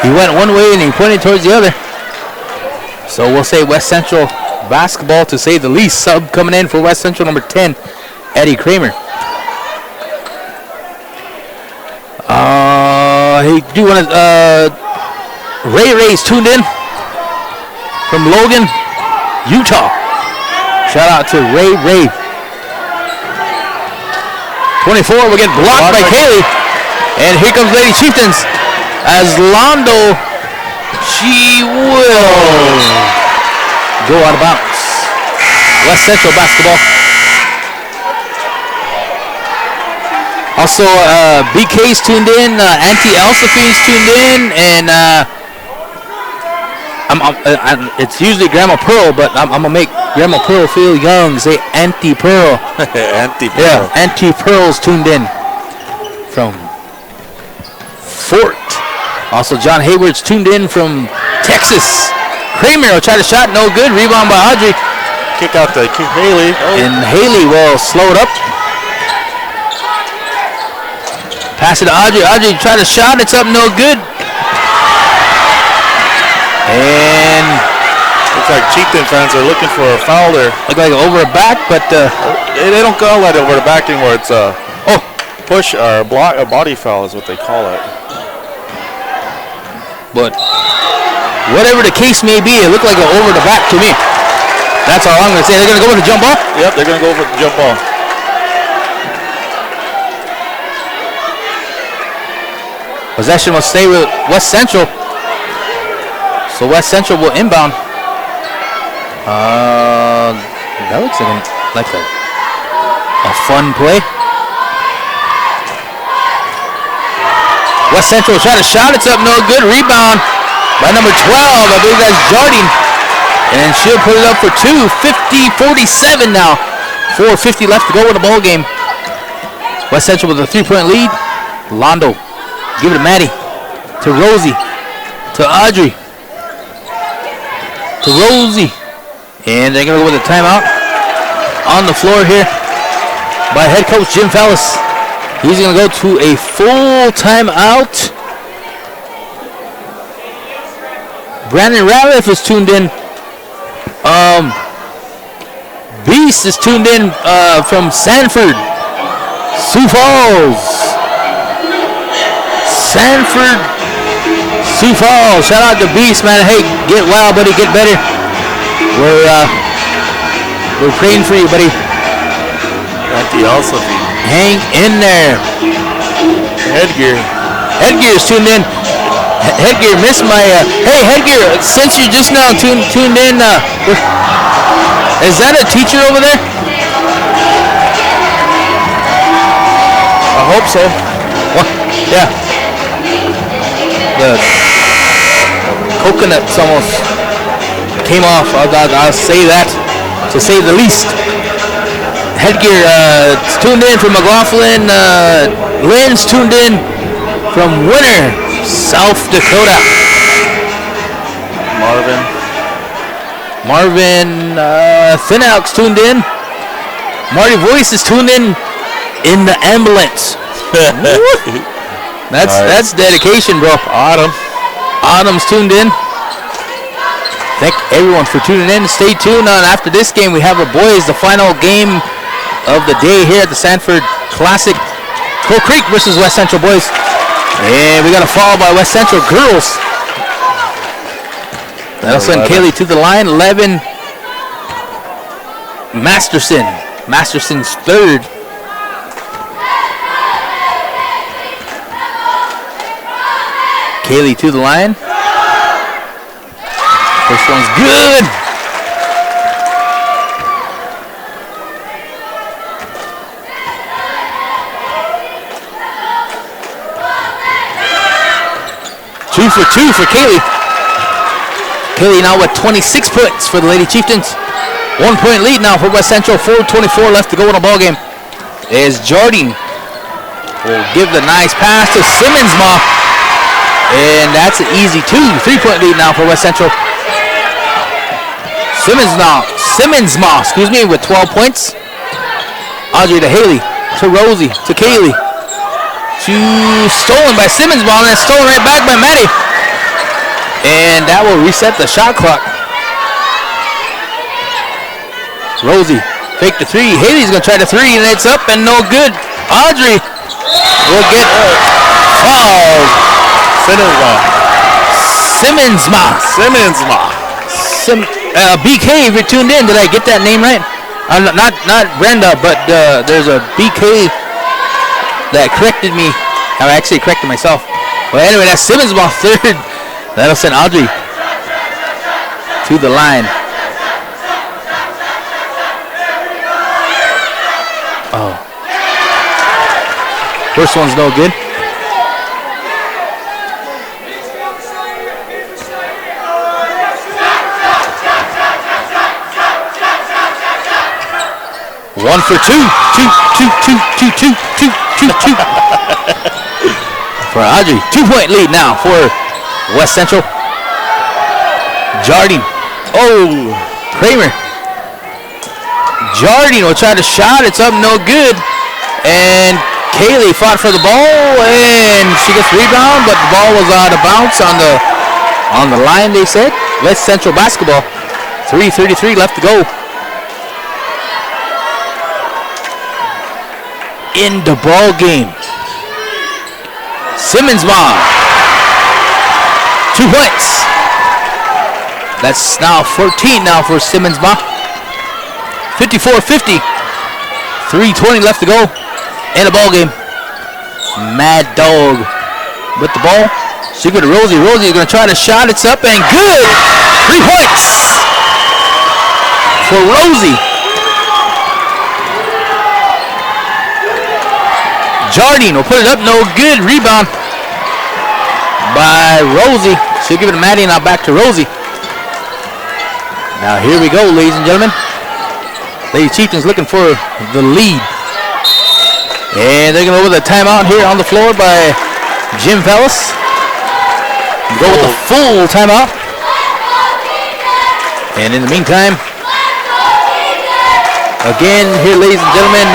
He went one way and he pointed towards the other. So we'll say West Central basketball to say the least. Sub coming in for West Central, number 10, Eddie Kramer. Hey, do you want to? Ray's tuned in from Logan, Utah. Shout out to Ray. 24 will get blocked by Kaylee. And here comes Lady Chieftains as Londo. She will go out of bounds. West Central basketball. Also, BK's tuned in, Auntie Elsophine's tuned in, and it's usually Grandma Pearl, but I'm going to make Grandma Pearl feel young, say Auntie Pearl. Auntie Pearl. Yeah, Auntie Pearl's tuned in from Fort. Also, John Hayward's tuned in from Texas. Kramer will try to shot, no good. Rebound by Audrey. Kick out to Haley. Oh. And Haley will slow it up. Pass it to Audrey. Audrey try to shot. It's up, no good. And looks like Chieftain fans are looking for a foul there. Look like over a back, but they don't call that over the back anymore. It's a push or a body foul is what they call it. But whatever the case may be, it looked like an over the back to me. That's all I'm going to say. They're going to go with the jump ball? Yep, they're going to go for the jump ball. Possession will stay with West Central. So West Central will inbound. That looks like a fun play. West Central will try to shot. It's up, no good. Rebound by number 12. I believe that's Jardine. And she'll put it up for 2. 50-47 now. 4:50 left to go in the ball game. West Central with a 3-point lead. Londo. Give it to Maddie. To Rosie. To Audrey. To Rosie. And they're going to go with a timeout on the floor here by head coach Jim Fallis. He's going to go to a full timeout. Brandon Ratliff is tuned in. Beast is tuned in from Sanford. Sioux Falls. Sanford Sioux Falls. Shout out to Beast, man. Hey, get well, buddy. Get better. We're praying for you, buddy. Also hang in there. Headgear's tuned in. Headgear missed my. Hey, Headgear, since you just now tuned in, is that a teacher over there? I hope so. What? Yeah. The coconuts almost came off. I'll say that, to say the least. Headgear tuned in from McLaughlin. Lynn's tuned in from Winter, South Dakota. Marvin Thin Elk's tuned in. Marty Voice is tuned in the ambulance. That's dedication, bro. Autumn's tuned in. Thank everyone for tuning in. Stay tuned on after this game. We have the final game of the day here at the Sanford Classic. Crow Creek versus West Central boys. And we got a foul by West Central girls. That'll send Kaylee to the line. 11. Masterson's third. Kaylee to the line. First one's good. Two for two for Kaylee. Kaylee now with 26 points for the Lady Chieftains. 1 point lead now for West Central. 4:24 left to go in the ball game. As Jardine will give the nice pass to Simmonsma. And that's an easy 3-point lead now for West Central. Simmonsma, with 12 points. Audrey to Haley, to Rosie, to Kaylee. Stolen by Simmonsma, and then stolen right back by Maddie. And that will reset the shot clock. Rosie, fake the three. Haley's going to try the three, and it's up and no good. Audrey will get fouled. Simmonsma. BK, if you're tuned in, did I get that name right? Not Brenda, but there's a BK that corrected me. I actually corrected myself. Well, anyway, that's Simmonsma third. That'll send Audrey to the line. Oh. First one's no good. One for two. For Audrey. 2-point lead now for West Central. Jardine. Oh, Kramer. Jardine will try to shot. It's up, no good. And Kaylee fought for the ball, and she gets rebound, but the ball was out of bounds on the line, they said. West Central basketball. 3:33 left to go. In the ball game. Simmonsma. 2 points. That's now 14 now for Simmonsma. 54-50. 3:20 left to go in the ball game. Mad Dog with the ball. She go to Rosie. Rosie is going to try to shot. It's up and good. 3 points for Rosie. Jardine will put it up, no good. Rebound by Rosie. She'll give it to Maddie, now back to Rosie. Now here we go, ladies and gentlemen. Lady Chieftains looking for the lead. And they're going to go with a timeout here on the floor by Jim Fellis. Go with the full timeout. And in the meantime, again here, ladies and gentlemen,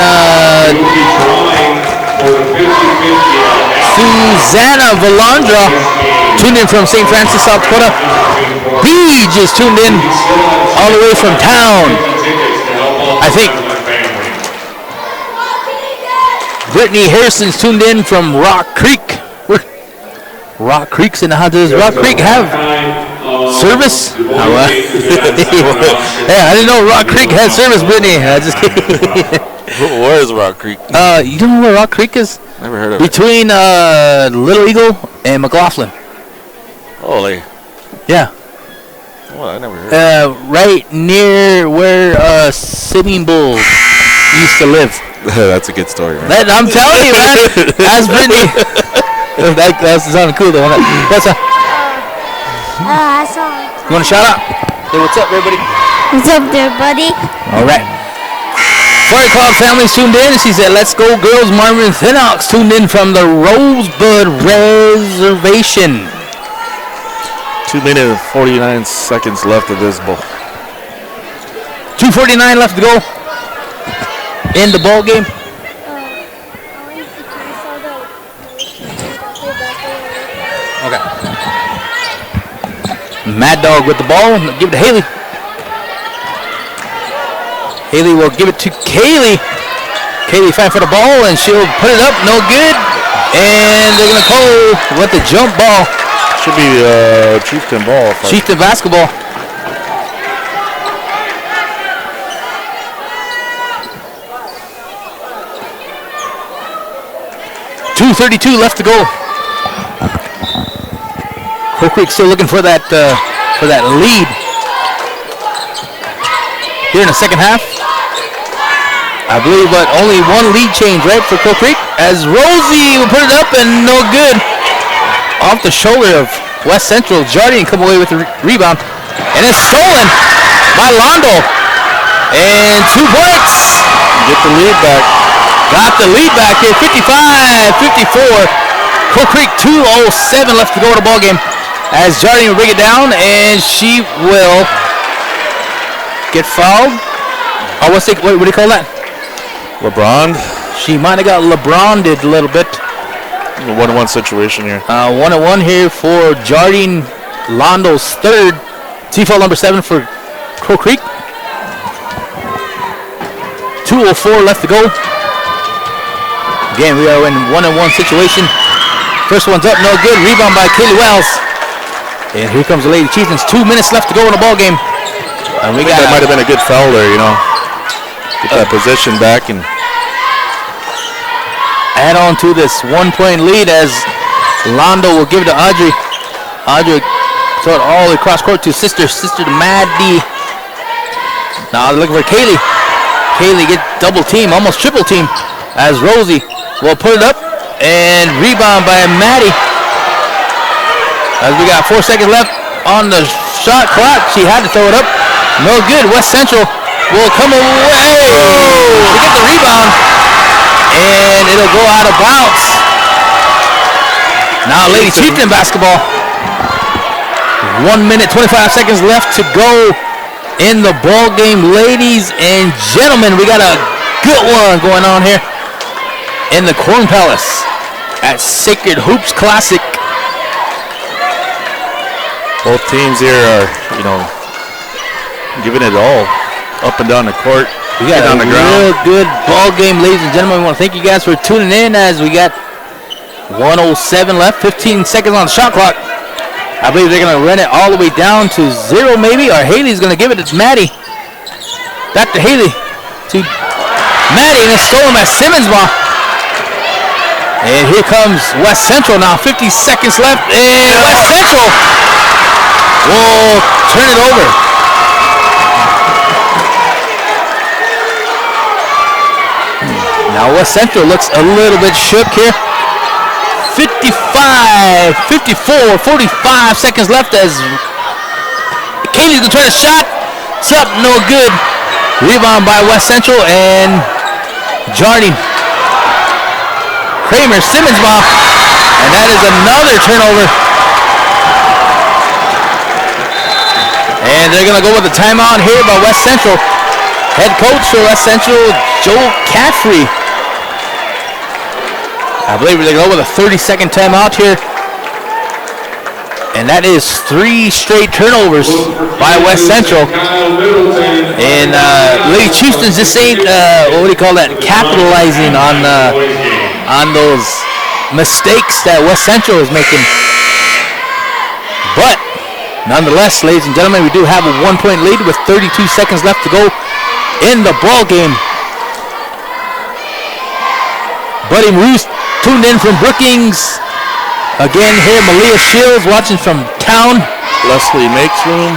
Susanna Valandra tuned in from St. Francis, South Dakota. Beej is tuned in all the way from town, I think. Brittany Harrison's tuned in from Rock Creek. Rock Creek's in the house. Does Rock Creek have service? Yeah, I didn't know Rock Creek had service, Brittany. I just kidding. Where is Rock Creek? You don't know where Rock Creek is? Never heard of it. Between Little Eagle and McLaughlin. Holy. Yeah. Well, I never heard of it. Right near where Sitting Bull used to live. That's a good story, right? I'm telling you, man. That's Brittany. That sounded cool, though. What's up? I saw. You want to shout out? Hey, what's up, everybody? What's up there, buddy? All right. Flurry Club family's tuned in. She said, let's go, girls. Marvin Thinnox tuned in from the Rosebud Reservation. 2 minutes and 49 seconds left of this ball. 2:49 left to go in the ball game. Okay. Mad Dog with the ball. Give it to Haley. Haley will give it to Kaylee. Kaylee fighting for the ball, and she'll put it up. No good. And they're going to call with the jump ball. Should be Chieftain ball. Chieftain basketball. .232 left to go. Crow Creek still looking for that lead here in the second half. I believe, but only one lead change, right, for Crow Creek, as Rosie will put it up and no good. Off the shoulder of West Central. Jardine come away with the rebound, and it's stolen by Londo. And 2 points. Get the lead back. Got the lead back here, 55-54. Crow Creek 2:07 left to go in the ball game. As Jardine will bring it down, and she will get fouled. Oh, what do you call that? LeBron. She might have got LeBron'd a little bit. A 1-1 situation here. 1-1 here for Jardine Londo's third. T-foul number 7 for Crow Creek. 2:04 left to go. Again, we are in 1-1 situation. First one's up, no good. Rebound by Kaylee Wells. And here comes the Lady Chieftains. 2 minutes left to go in the ball game. And we got that might have been a good foul there, Get that position back and add on to this 1-point lead as Londo will give it to Audrey. Audrey throw it all across court to sister to Maddie. Now they're looking for Kaylee. Kaylee get double team, almost triple team, as Rosie will put it up and rebound by Maddie. As we got 4 seconds left on the shot clock, she had to throw it up. No good. West Central will come away to get the rebound, and it'll go out of bounds. Now Lady Chieftain basketball. 1 minute, 25 seconds left to go in the ball game. Ladies and gentlemen, we got a good one going on here in the Corn Palace at Sacred Hoops Classic. both teams here are, giving it all up and down the court. We got a real good ball game, ladies and gentlemen. We want to thank you guys for tuning in as we got 1:07 left, 15 seconds on the shot clock. I believe they're going to run it all the way down to 0 maybe, or Haley's going to give it to Maddie. Back to Haley, to Maddie, and it's stolen by Simmons ball. And here comes West Central now, 50 seconds left, and West Central will turn it over. Now West Central looks a little bit shook here. 55, 54, 45 seconds left as Katie's going to try to shot. It's up, no good. Rebound by West Central and Jardine. Kramer, Simmons ball, and that is another turnover. And they're going to go with a timeout here by West Central. Head coach for West Central, Joel Caffrey. I believe they're going to go with a 30-second timeout here. And that is 3 straight turnovers by West Central. And Lady Chieftains just ain't, capitalizing on those mistakes that West Central is making. Nonetheless, ladies and gentlemen, we do have a 1-point lead with 32 seconds left to go in the ball game. Buddy Roos tuned in from Brookings. Again here, Malia Shields watching from town. Leslie makes room.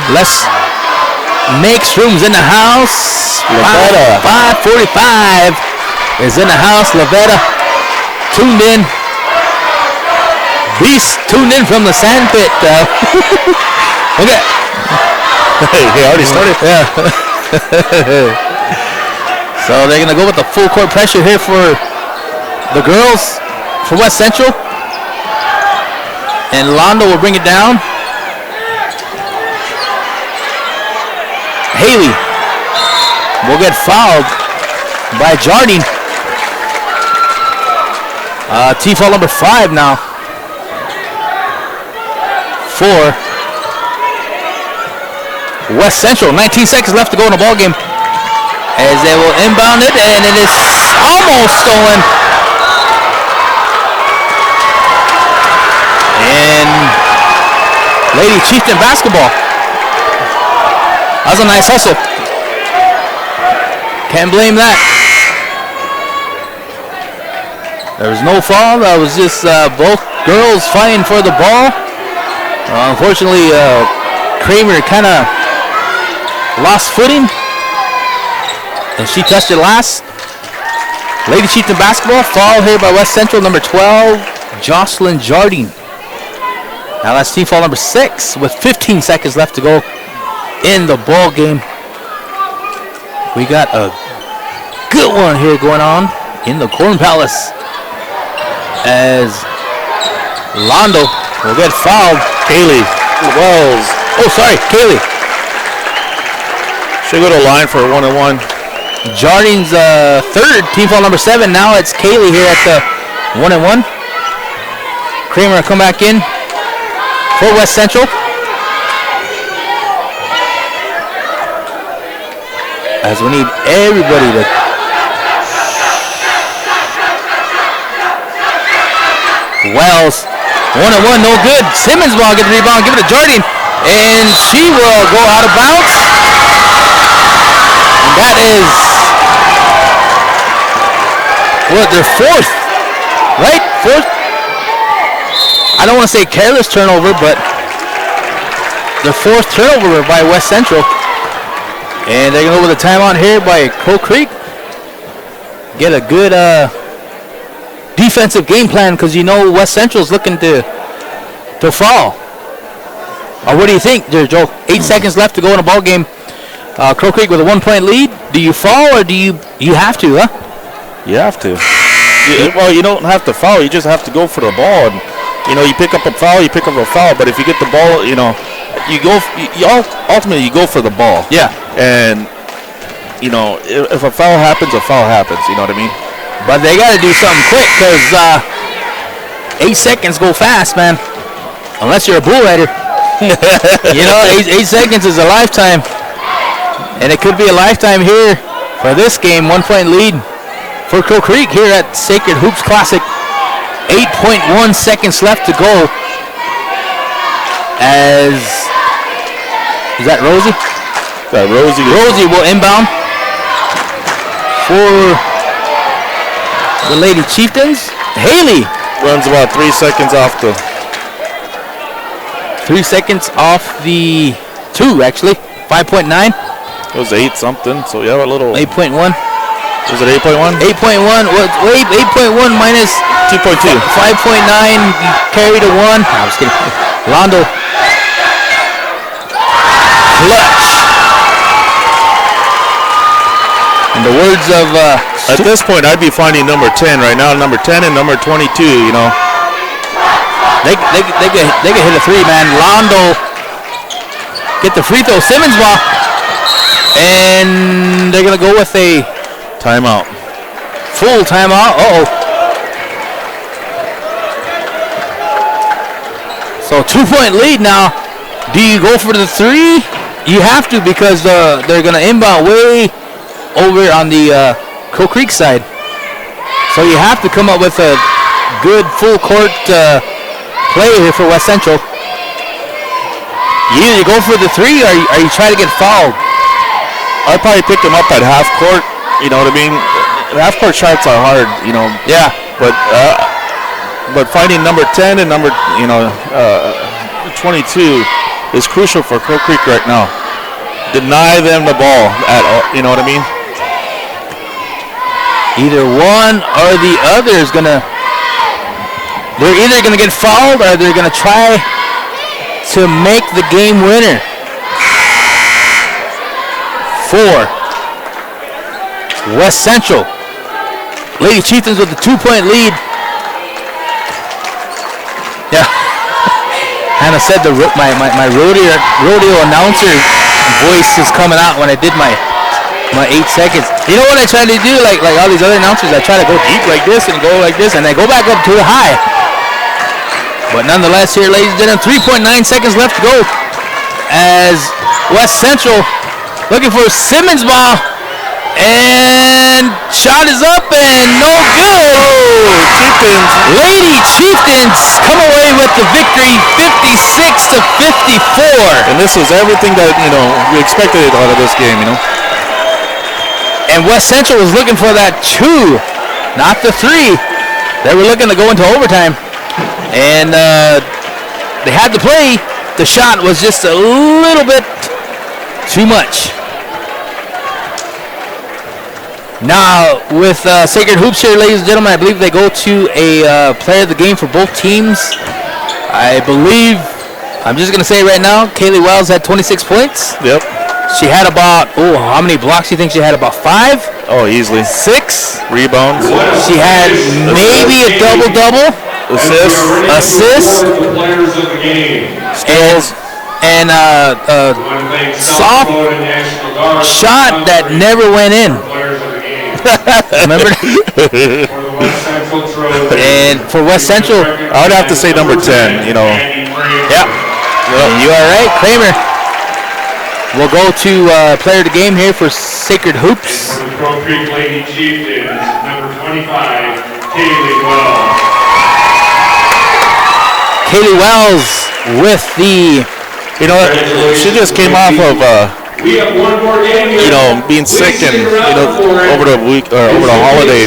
Makes room's in the house. Lavetta. 5:45 is in the house. Lavetta tuned in. Beast tuned in from the sand pit. Okay. Hey, he already started. Yeah. So they're going to go with the full court pressure here for the girls for West Central. And Londo will bring it down. Haley will get fouled by Jardine. Team foul number 5 now for West Central. 19 seconds left to go in the ball game as they will inbound it, and it is almost stolen. And Lady Chieftain basketball. That was a nice hustle. Can't blame that. There was no foul. That was just both girls fighting for the ball. Unfortunately, Kramer kind of lost footing, and she touched it last. Lady Chieftain basketball, foul here by West Central, number 12, Jocelyn Jardine. Now that's team foul number 6 with 15 seconds left to go in the ball game. We got a good one here going on in the Corn Palace as Londo will get fouled. Kaylee Wells. Oh, sorry, Kaylee. Should go to the line for a 1-on-1. Jardine's third, team foul number 7. Now it's Kaylee here at the 1-on-1. Kramer will come back in for West Central. As we need everybody to Wells, 1-on-1, no good. Simmons ball, get the rebound, give it to Jardine, and she will go out of bounds. And that is their 4th, right? 4th. I don't want to say careless turnover, but the 4th turnover by West Central. And they're going to go with a timeout here by Crow Creek. Get a good defensive game plan because you know West Central's looking to foul. What do you think there, Joe? 8 seconds left to go in a ball game. Crow Creek with a 1-point lead. Do you foul or do you have to, huh? You have to. Well, you don't have to foul. You just have to go for the ball. And, you pick up a foul, you pick up a foul. But if you get the ball, you ultimately you go for the ball. Yeah. And, if a foul happens, a foul happens. You know what I mean? But they got to do something quick because 8 seconds go fast, man. Unless you're a bull rider. 8 seconds is a lifetime. And it could be a lifetime here for this game. 1-point lead for Crow Creek here at Sacred Hoops Classic. 8.1 seconds left to go. Is that Rosie? Rosie will inbound for the Lady Chieftains. Haley runs about 3 seconds off the 3 seconds off the 2, actually. 5.9. It was 8 something, so you have a little 8.1. Was it 8.1? 8.1. Wait, 8.1 minus 2.2. 5.9 carry to 1. No, I was kidding. Londo. Clutch. In the words of at this point, I'd be finding number 10 right now. Number 10 and number 22. They can hit a 3, man. Londo get the free throw. Simmons ball, and they're gonna go with a timeout. Full timeout. So 2-point lead now. Do you go for the 3? You have to because they're gonna inbound way over on the Crow Creek side. So you have to come up with a good full court play here for West Central. You either go for the three or you try to get fouled. I'd probably pick them up at half court. You know what I mean? Half court shots are hard. You know. Yeah. But finding number 10 and number 22 is crucial for Crow Creek right now. Deny them the ball at all. You know what I mean? Either one or the other is gonna. They're either gonna get fouled or they're gonna try to make the game winner. 4. West Central. Lady Chieftains with the 2-point lead. Yeah. Hannah said my rodeo announcer voice is coming out when I did my 8 seconds. You know what I try to do? Like all these other announcers, I try to go deep like this and go like this, and I go back up too high. But nonetheless, here, ladies and gentlemen, 3.9 seconds left to go as West Central looking for Simmons' ball. And shot is up and no good. Chieftains. Lady Chieftains come away with the victory, 56-54. And this was everything that, we expected out of this game, And West Central was looking for that 2, not the 3. They were looking to go into overtime. And they had to play. The shot was just a little bit too much. Now, with Sacred Hoops here, ladies and gentlemen, I believe they go to a player of the game for both teams. I believe, I'm just going to say right now, Kaylee Wells had 26 points. Yep. She had about, how many blocks do you think she had? About 5? Oh, easily. 6? Rebounds. She had maybe a double-double. Assists. Skills. And soft shot that never went in. Remember? And for West Central, I would have to say number 10, Yeah. You are right, Kramer. We'll go to player of the game here for Sacred Hoops. Crow Creek Lady Chieftains, number 25, Kaylee Wells. Kaylee Wells with the, she just came off of, We have one more game here. being sick and, over the week or over the holiday.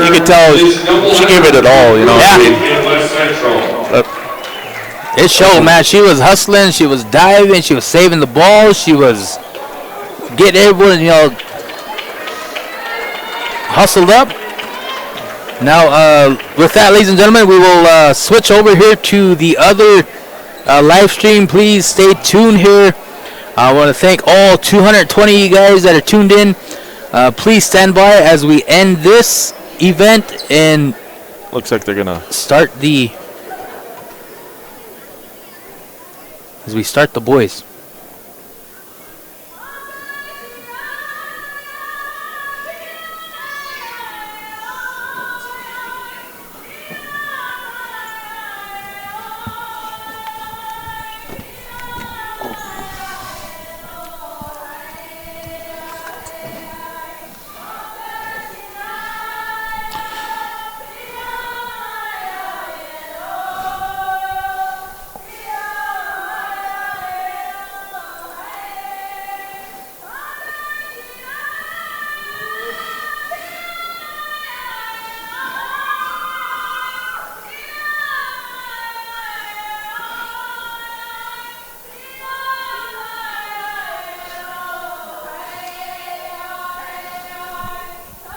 You could tell she gave it all, Yeah. In West Central. It showed, man. She was hustling. She was diving. She was saving the ball. She was getting everyone, hustled up. Now, with that, ladies and gentlemen, we will switch over here to the other live stream. Please stay tuned here. I want to thank all 220 of you guys that are tuned in. Please stand by as we end this event and looks like they're gonna start the boys.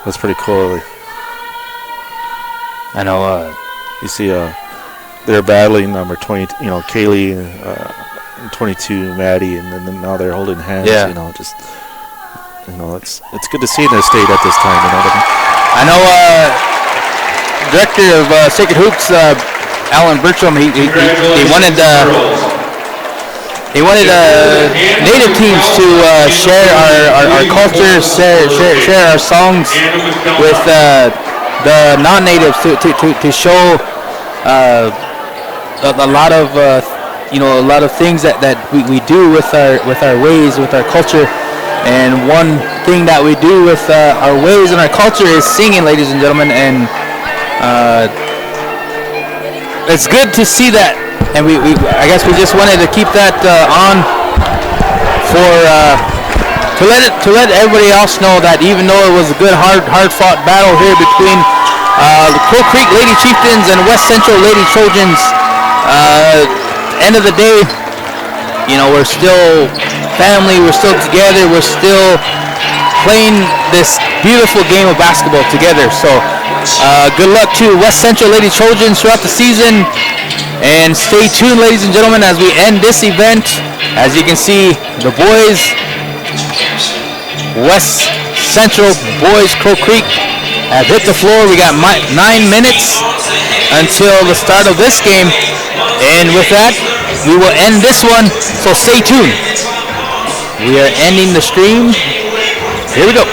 That's pretty cool. I know. You see, they're battling number 20. Kaylee, and 22, Maddie, and then now they're holding hands. Yeah. It's good to see in the state at this time. I know. Director of Sacred Hoops, Alan Bertram. He wanted. He wanted native teams to share our culture, share our songs with the non-natives to show a lot of a lot of things that we do with our ways, with our culture. And one thing that we do with our ways and our culture is singing, ladies and gentlemen. And it's good to see that And I guess we just wanted to keep that on for to let everybody else know that even though it was a good, hard-fought battle here between the Crow Creek Lady Chieftains and West Central Lady Trojans, end of the day, you know, we're still family, we're still together, we're still playing this beautiful game of basketball together. So good luck to West Central Lady Trojans throughout the season, and stay tuned, ladies and gentlemen, as we end this event. As you can see, the boys, West Central boys, Crow Creek, have hit the floor. We got 9 minutes until the start of this game, and with that, we will end this one, so stay tuned. We are ending the stream. Here we go.